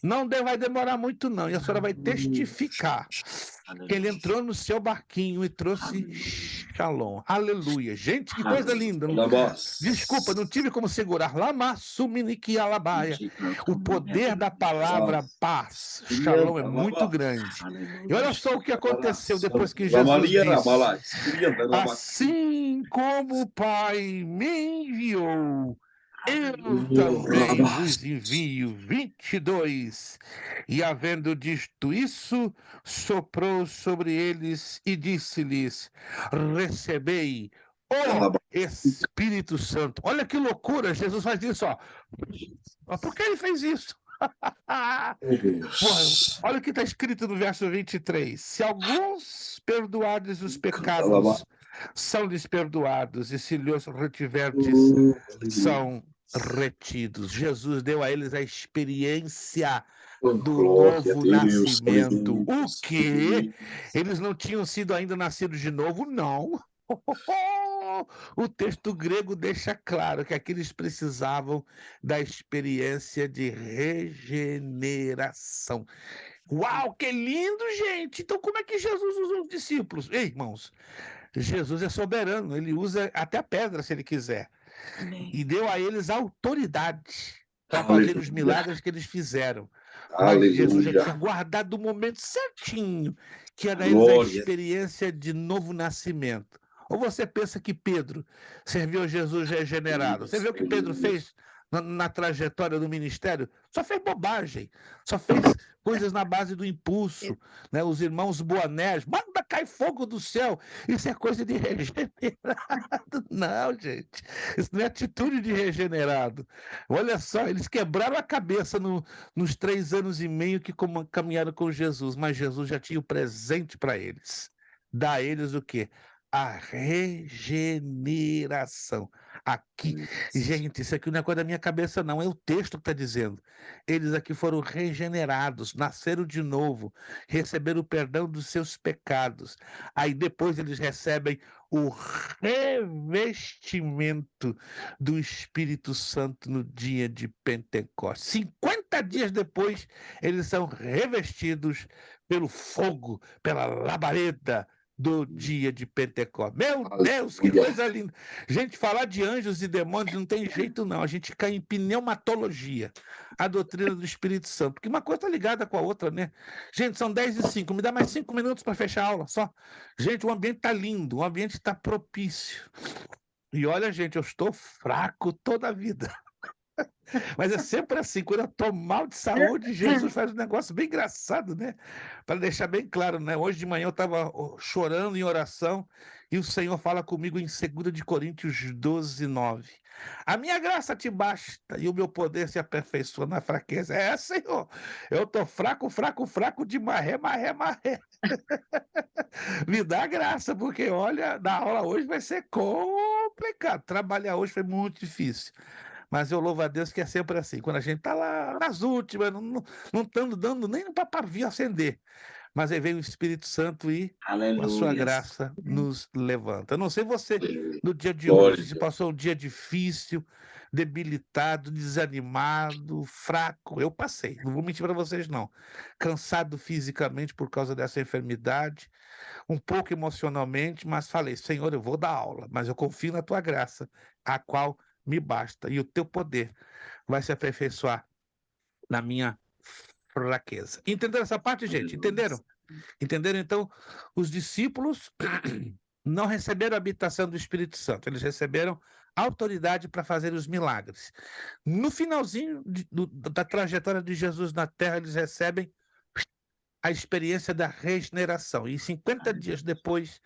Não vai demorar muito não, e a senhora vai testificar que ele entrou no seu barquinho e trouxe shalom. Aleluia. Gente, que coisa linda. Desculpa, não tive como segurar. Lamassuminiki-alabaia. O poder da palavra paz, shalom, é muito grande. E olha só o que aconteceu depois que Jesus disse, assim como o Pai me enviou, eu também vos envio. 22. E havendo dito isso, soprou sobre eles e disse-lhes, recebei o Espírito Santo. Olha que loucura, Jesus faz isso, ó. Por que ele fez isso? Olha o que está escrito no verso 23. Se alguns perdoardes os pecados, são-lhes perdoados, e se lhes retiverdes, são retidos. Jesus deu a eles a experiência do novo nascimento. O quê? Eles não tinham sido ainda nascidos de novo? Não. O texto grego deixa claro que aqui eles precisavam da experiência de regeneração. Uau, que lindo, gente! Então, como é que Jesus usa os discípulos? Ei, irmãos, Jesus é soberano, ele usa até a pedra se ele quiser.
Amém.
E deu a eles autoridade para fazer os milagres que eles fizeram. Mas
Aleluia.
Jesus já tinha guardado o momento certinho, que era eles a experiência de novo nascimento. Ou você pensa que Pedro serviu a Jesus regenerado? Você vê o que Pedro fez na trajetória do ministério? Só fez bobagem, só fez coisas na base do impulso, né? Os irmãos Boanerges, manda cair fogo do céu, isso é coisa de regenerado. Não, gente, isso não é atitude de regenerado. Olha só, eles quebraram a cabeça nos 3 anos e meio que caminharam com Jesus, mas Jesus já tinha o presente para eles. Dá a eles o quê? A regeneração. Aqui, gente, isso aqui não é coisa da minha cabeça, não, é o texto que está dizendo. Eles aqui foram regenerados, nasceram de novo, receberam o perdão dos seus pecados. Aí depois eles recebem o revestimento do Espírito Santo no dia de Pentecostes. 50 dias depois, eles são revestidos pelo fogo, pela labareda do dia de Pentecostes. Meu Deus, que coisa linda! Gente, falar de anjos e demônios não tem jeito, não. A gente cai em pneumatologia, a doutrina do Espírito Santo, porque uma coisa está ligada com a outra, né? Gente, são 10h05, me dá mais 5 minutos para fechar a aula, só. Gente, o ambiente está lindo, o ambiente está propício. E olha, gente, eu estou fraco toda a vida. Mas é sempre assim, quando eu estou mal de saúde, Jesus faz um negócio bem engraçado, né? Para deixar bem claro, né? Hoje de manhã eu estava chorando em oração e o Senhor fala comigo em 2 de Coríntios 12:9. A minha graça te basta e o meu poder se aperfeiçoa na fraqueza. É, Senhor, eu estou fraco, fraco, fraco de maré. Me dá graça, porque olha, na aula hoje vai ser complicado. Trabalhar hoje foi muito difícil. Mas eu louvo a Deus que é sempre assim. Quando a gente está lá nas últimas, não estamos dando nem para pavio acender. Mas aí vem o Espírito Santo e, com a sua
Aleluia.
graça, nos levanta. Eu não sei você, no dia de hoje, se passou um dia difícil, debilitado, desanimado, fraco. Eu passei, não vou mentir para vocês, não. Cansado fisicamente por causa dessa enfermidade, um pouco emocionalmente, mas falei, Senhor, eu vou dar aula, mas eu confio na tua graça, a qual me basta, e o teu poder vai se aperfeiçoar na minha fraqueza. Entenderam essa parte, gente? Entenderam? Entenderam? Então, os discípulos não receberam a habitação do Espírito Santo, eles receberam autoridade para fazer os milagres. No finalzinho da trajetória de Jesus na Terra, eles recebem a experiência da regeneração. E 50 dias depois,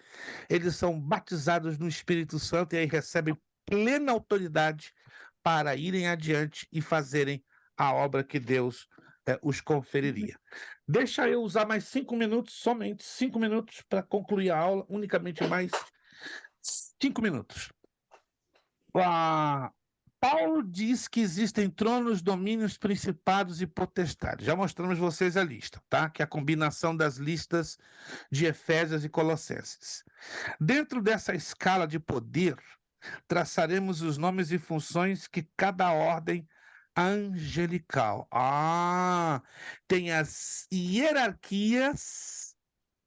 eles são batizados no Espírito Santo e aí recebem plena autoridade para irem adiante e fazerem a obra que Deus os conferiria. Deixa eu usar mais 5 minutos, somente 5 minutos, para concluir a aula, unicamente mais 5 minutos. Paulo diz que existem tronos, domínios, principados e potestades. Já mostramos vocês a lista, tá? Que é a combinação das listas de Efésios e Colossenses. Dentro dessa escala de poder, traçaremos os nomes e funções que cada ordem angelical. Tem as hierarquias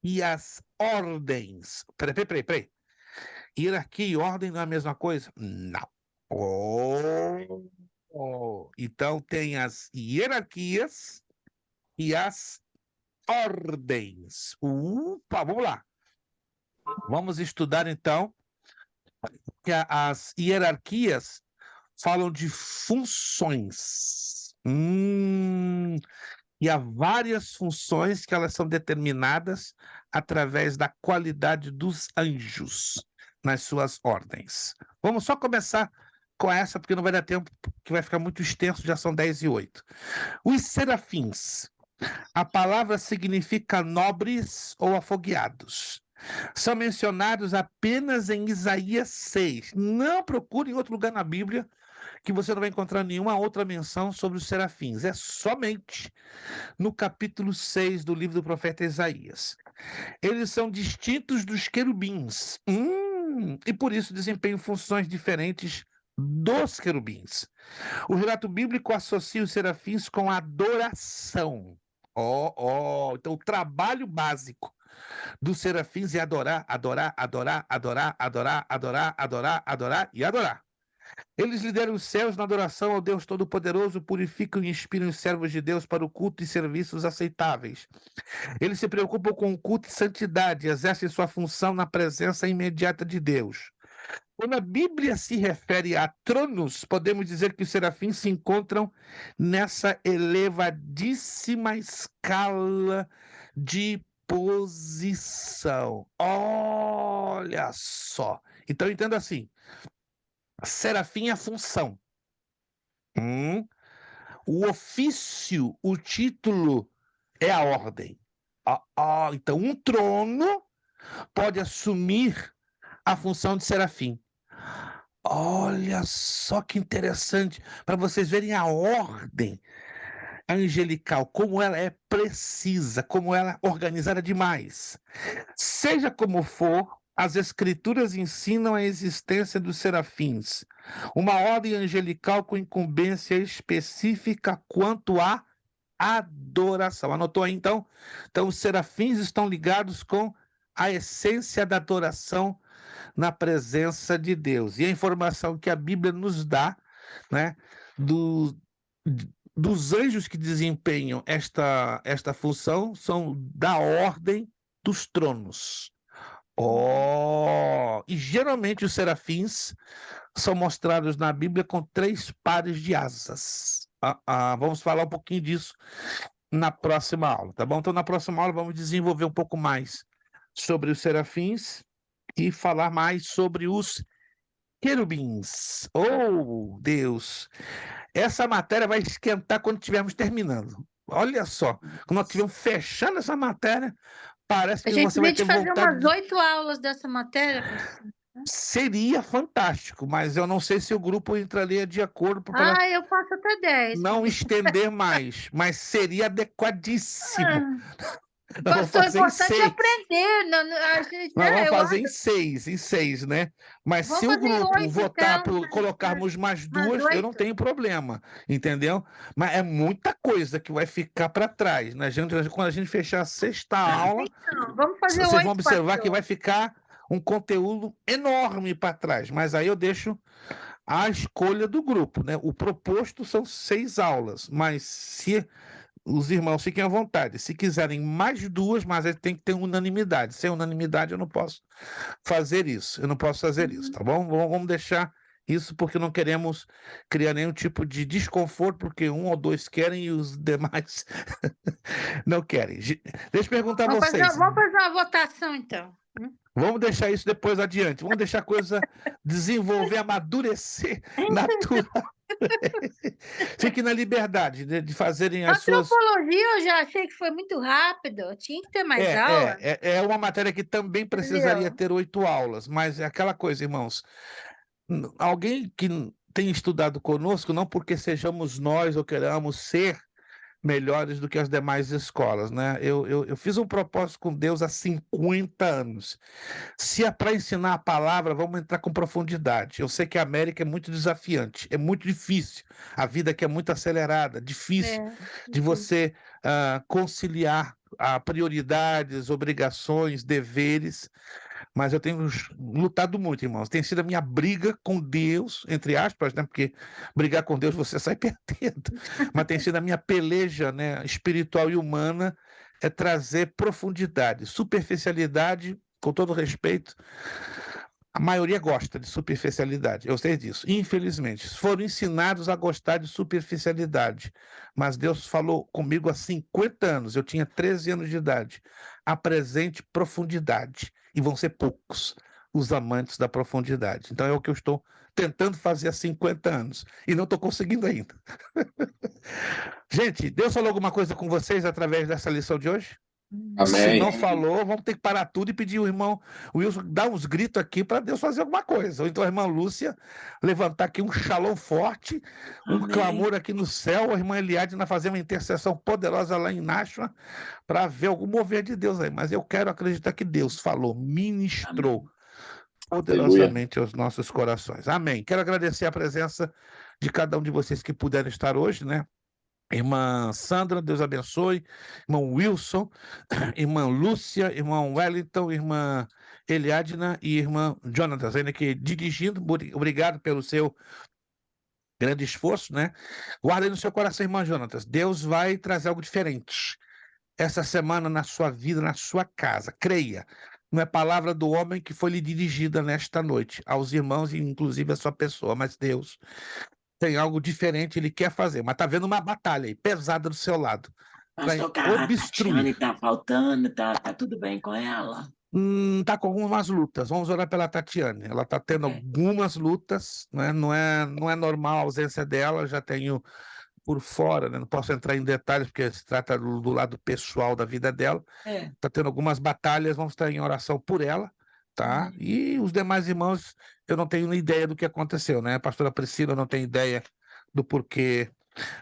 e as ordens. Peraí. Hierarquia e ordem não é a mesma coisa? Não. Então tem as hierarquias e as ordens. Vamos lá. Vamos estudar então que as hierarquias falam de funções. E há várias funções que elas são determinadas através da qualidade dos anjos nas suas ordens. Vamos só começar com essa, porque não vai dar tempo, que vai ficar muito extenso, já são 10:08. Os serafins. A palavra significa nobres ou afogueados. São mencionados apenas em Isaías 6. Não procure em outro lugar na Bíblia que você não vai encontrar nenhuma outra menção sobre os serafins. É somente no capítulo 6 do livro do profeta Isaías. Eles são distintos dos querubins. E por isso desempenham funções diferentes dos querubins. O relato bíblico associa os serafins com adoração. Então o trabalho básico dos serafins é adorar e adorar. Eles lideram os céus na adoração ao Deus Todo-Poderoso, purificam e inspiram os servos de Deus para o culto e serviços aceitáveis. Eles se preocupam com o culto e santidade, exercem sua função na presença imediata de Deus. Quando a Bíblia se refere a tronos, podemos dizer que os serafins se encontram nessa elevadíssima escala de posição. Olha só. Então, entenda assim. Serafim é a função. O ofício, o título é a ordem. Então, um trono pode assumir a função de serafim. Olha só que interessante, para vocês verem a ordem angelical, como ela é precisa, como ela é organizada demais. Seja como for, as escrituras ensinam a existência dos serafins, uma ordem angelical com incumbência específica quanto à adoração. Anotou aí, então? Então, os serafins estão ligados com a essência da adoração na presença de Deus. E a informação que a Bíblia nos dá, né, dos anjos que desempenham esta função são da ordem dos tronos. E geralmente os serafins são mostrados na Bíblia com 3 pares de asas. Vamos falar um pouquinho disso na próxima aula, tá bom? Então, na próxima aula, vamos desenvolver um pouco mais sobre os serafins e falar mais sobre os querubins. Deus! Essa matéria vai esquentar quando estivermos terminando. Olha só, quando nós estivermos fechando essa matéria, parece que você vai ter vontade... A gente
fazer umas 8 aulas dessa matéria.
Seria fantástico, mas eu não sei se o grupo entraria de acordo
eu faço até 10.
Não estender mais, mas seria adequadíssimo.
Pastor, é importante aprender.
Nós vamos fazer em 6, né? Mas se o grupo 8, votar então, por colocarmos mais 2, eu não tenho problema, entendeu? Mas é muita coisa que vai ficar para trás, né? Quando a gente fechar a 6ª aula,
então, vamos fazer
vocês vão observar que vai ficar um conteúdo enorme para trás, mas aí eu deixo a escolha do grupo, né? O proposto são 6 aulas, mas se os irmãos fiquem à vontade, se quiserem mais 2, mas aí tem que ter unanimidade. Sem unanimidade eu não posso fazer isso, tá bom? Vamos deixar isso porque não queremos criar nenhum tipo de desconforto, porque 1 ou 2 querem e os demais não querem. Deixa eu perguntar a vocês.
Vamos fazer uma votação, então.
Vamos deixar isso depois adiante. Vamos deixar a coisa desenvolver, amadurecer natural. Fique na liberdade de fazerem as suas...
Antropologia eu já achei que foi muito rápido. Tinha que ter mais aula.
É uma matéria que também precisaria ter 8 aulas. Mas é aquela coisa, irmãos. alguém que tem estudado conosco, não porque sejamos nós ou queramos ser melhores do que as demais escolas, né? Eu fiz um propósito com Deus há 50 anos. Se é para ensinar a palavra, vamos entrar com profundidade. Eu sei que a América é muito desafiante, é muito difícil. A vida aqui é muito acelerada, difícil de você conciliar prioridades, obrigações, deveres. Mas eu tenho lutado muito, irmãos. Tem sido a minha briga com Deus, entre aspas, né? Porque brigar com Deus você sai perdendo. Mas tem sido a minha peleja, né, espiritual e humana, é trazer profundidade. Superficialidade, com todo respeito, a maioria gosta de superficialidade, eu sei disso. Infelizmente, foram ensinados a gostar de superficialidade. Mas Deus falou comigo há 50 anos, eu tinha 13 anos de idade. Apresente profundidade, e vão ser poucos os amantes da profundidade. Então é o que eu estou tentando fazer há 50 anos, e não estou conseguindo ainda. Gente, Deus falou alguma coisa com vocês através dessa lição de hoje? Se
Amém.
não falou, vamos ter que parar tudo e pedir o irmão Wilson dar uns gritos aqui para Deus fazer alguma coisa. Ou então a irmã Lúcia levantar aqui um shalom forte, um
Amém.
clamor aqui no céu, a irmã Eliadna fazer uma intercessão poderosa lá em Nashua para ver algum mover de Deus aí. Mas eu quero acreditar que Deus falou, ministrou poderosamente aos nossos corações. Amém. Quero agradecer a presença de cada um de vocês que puderam estar hoje, né? Irmã Sandra, Deus abençoe. Irmão Wilson, irmã Lúcia, irmão Wellington, irmã Eliadna e irmã Jonathan, ainda aqui dirigindo. Obrigado pelo seu grande esforço, né? Guarda aí no seu coração, irmã Jonathan. Deus vai trazer algo diferente essa semana na sua vida, na sua casa. Creia. Não é palavra do homem que foi lhe dirigida nesta noite, aos irmãos e inclusive a sua pessoa, mas Deus tem algo diferente, ele quer fazer, mas tá vendo uma batalha aí, pesada do seu lado.
Pastor,
Vai
a Tatiane
obstruir.
está faltando, tá tudo bem com ela?
Tá com algumas lutas. Vamos orar pela Tatiane. Ela tá tendo algumas lutas, né? Não é normal a ausência dela, já tenho por fora, né? Não posso entrar em detalhes, porque se trata do lado pessoal da vida dela. Tá tendo algumas batalhas, vamos estar em oração por ela, tá? E os demais irmãos, eu não tenho ideia do que aconteceu, né? A pastora Priscila não tem ideia do porquê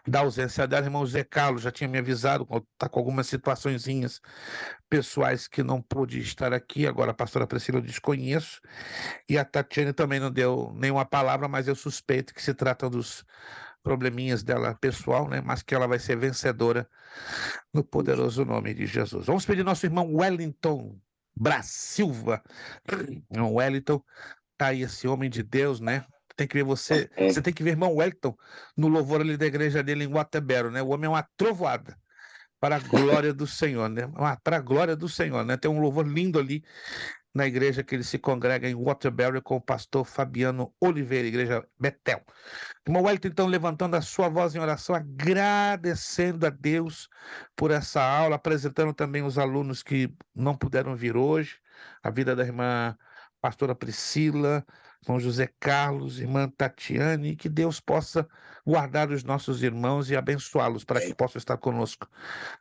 da ausência dela. Irmão Zé Carlos já tinha me avisado, tá com algumas situaçõezinhas pessoais que não pôde estar aqui. Agora a pastora Priscila eu desconheço. E a Tatiane também não deu nenhuma palavra, mas eu suspeito que se trata dos probleminhas dela pessoal, né? Mas que ela vai ser vencedora no poderoso nome de Jesus. Vamos pedir nosso irmão Wellington Braz Silva. Irmão Wellington, tá aí esse homem de Deus, né? Tem que ver você tem que ver irmão Wellington no louvor ali da igreja dele em Waterbury, né? O homem é uma trovoada para a glória do Senhor, né? Para a glória do Senhor, né? Tem um louvor lindo ali na igreja que ele se congrega em Waterbury com o pastor Fabiano Oliveira, igreja Betel. Irmão Wellington, então, levantando a sua voz em oração, agradecendo a Deus por essa aula, apresentando também os alunos que não puderam vir hoje, a vida da irmã pastora Priscila, irmão José Carlos, irmã Tatiane, que Deus possa guardar os nossos irmãos e abençoá-los para que possam estar conosco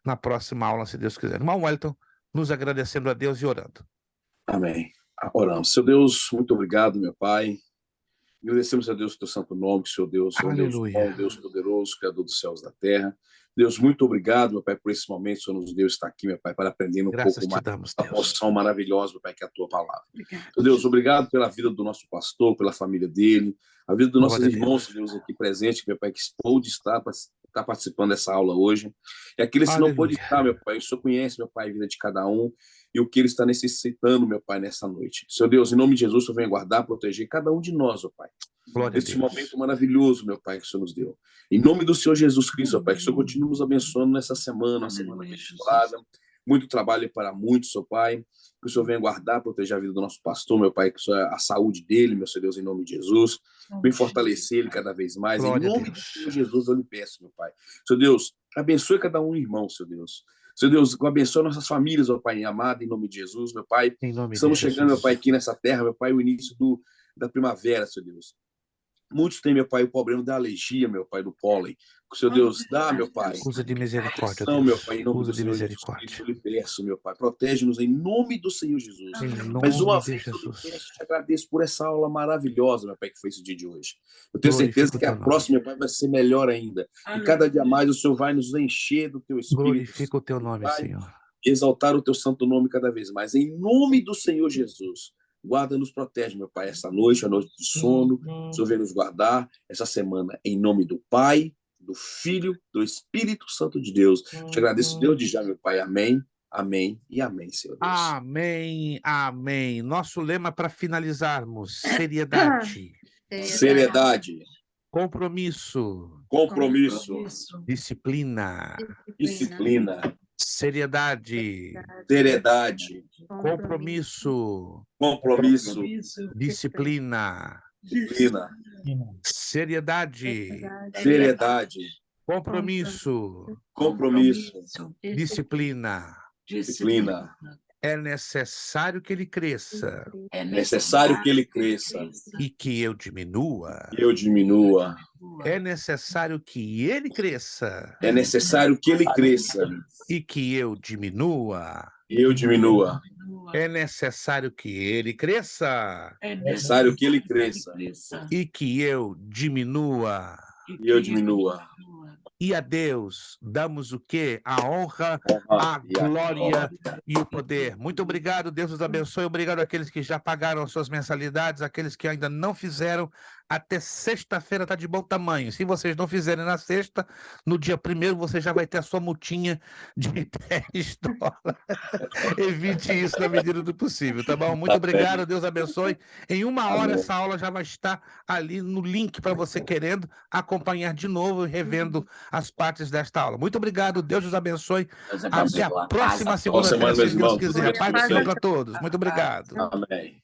na próxima aula, se Deus quiser. Irmão Wellington, nos agradecendo a Deus e orando.
Amém. Oramos. Seu Deus, muito obrigado, meu Pai. Agradecemos a Deus o teu santo nome, que o Senhor Deus é um Deus bom, Deus poderoso, Criador dos céus e da terra. Deus, muito obrigado, meu Pai, por esse momento, o Senhor nos deu estar aqui, meu Pai, para aprender um pouco mais da porção maravilhosa, meu Pai, que é a tua palavra. Meu Deus, obrigado pela vida do nosso pastor, pela família dele, a vida dos nossos irmãos, Deus, aqui presente, meu Pai, que pôde estar participando dessa aula hoje. E aqueles que não pôde estar, meu Pai, o Senhor conhece, meu Pai, a vida de cada um e o que ele está necessitando, meu Pai, nessa noite. Senhor Deus, em nome de Jesus, o Senhor venha guardar, proteger cada um de nós, ó Pai. Neste momento maravilhoso, meu Pai, que o Senhor nos deu. Em nome do Senhor Jesus Cristo, ó Pai, que o Senhor continue nos abençoando nessa semana, uma semana abençoada. Muito trabalho para muitos, ó Pai. Que o Senhor venha guardar, proteger a vida do nosso pastor, meu Pai, que o Senhor, a saúde dele, meu Senhor Deus, em nome de Jesus. Vem fortalecer ele cada vez mais. Glória em nome do Senhor Jesus, eu lhe peço, meu Pai. Senhor Deus, abençoe cada um irmão, Senhor Deus. Senhor Deus, abençoe nossas famílias, ó Pai, amado, em nome de Jesus, meu Pai. Estamos chegando, meu Pai, aqui nessa terra, meu Pai, o início da primavera, Senhor Deus. Muitos têm, meu Pai, o problema da alergia, meu Pai, do pólen. Que o Senhor Deus dá, meu Pai,
Usa de misericórdia,
proteção, meu
Deus.
Pai, em nome
Usa
do
de
Senhor
misericórdia.
Jesus Cristo, eu lhe peço, meu Pai. Protege-nos em nome do Senhor Jesus.
Em
Mais uma
nome de
vez eu lhe peço,
Jesus.
te agradeço por essa aula maravilhosa, meu Pai, que foi esse dia de hoje. Eu tenho
Glorifica
certeza
o
que a
teu nome.
próxima, meu Pai, vai ser melhor ainda. E cada dia mais o Senhor vai nos encher do teu Espírito.
Glorifica o teu nome,
Pai,
Senhor.
exaltar o teu santo nome cada vez mais. Em nome do Senhor Jesus. Guarda, nos protege, meu Pai, essa noite, a noite de sono. O Senhor vem nos guardar essa semana, em nome do Pai, do Filho, do Espírito Santo de Deus. Te agradeço, Deus, de já, meu Pai. Amém, amém e amém, Senhor Deus.
Amém, amém. Nosso lema para finalizarmos: seriedade,
Seriedade,
compromisso,
compromisso,
disciplina,
disciplina,
seriedade,
seriedade,
compromisso,
compromisso,
disciplina,
disciplina,
seriedade,
seriedade,
compromisso,
compromisso,
disciplina.
disciplina.
É necessário que ele cresça
É necessário que ele cresça
e que eu diminua.
e eu diminua.
É necessário que ele cresça
É necessário que ele cresça
e que eu diminua.
e eu diminua.
É necessário que ele cresça
É necessário que ele cresça
e que eu diminua.
e eu diminua.
E a Deus damos o quê? A honra,
Honra
a
e a
glória e o poder. Muito obrigado, Deus os abençoe. Obrigado àqueles que já pagaram as suas mensalidades, àqueles que ainda não fizeram. Até sexta-feira está de bom tamanho. Se vocês não fizerem na sexta, no dia 1º você já vai ter a sua multinha de $10. Evite isso na medida do possível, tá bom? Muito obrigado, Deus abençoe. Em 1 hora
Amém.
essa aula já vai estar ali no link para você querendo acompanhar de novo e revendo as partes desta aula. Muito obrigado, Deus os abençoe. Até a próxima segunda-feira, se Deus quiser. Paz do Senhor para todos. Muito obrigado.
Amém.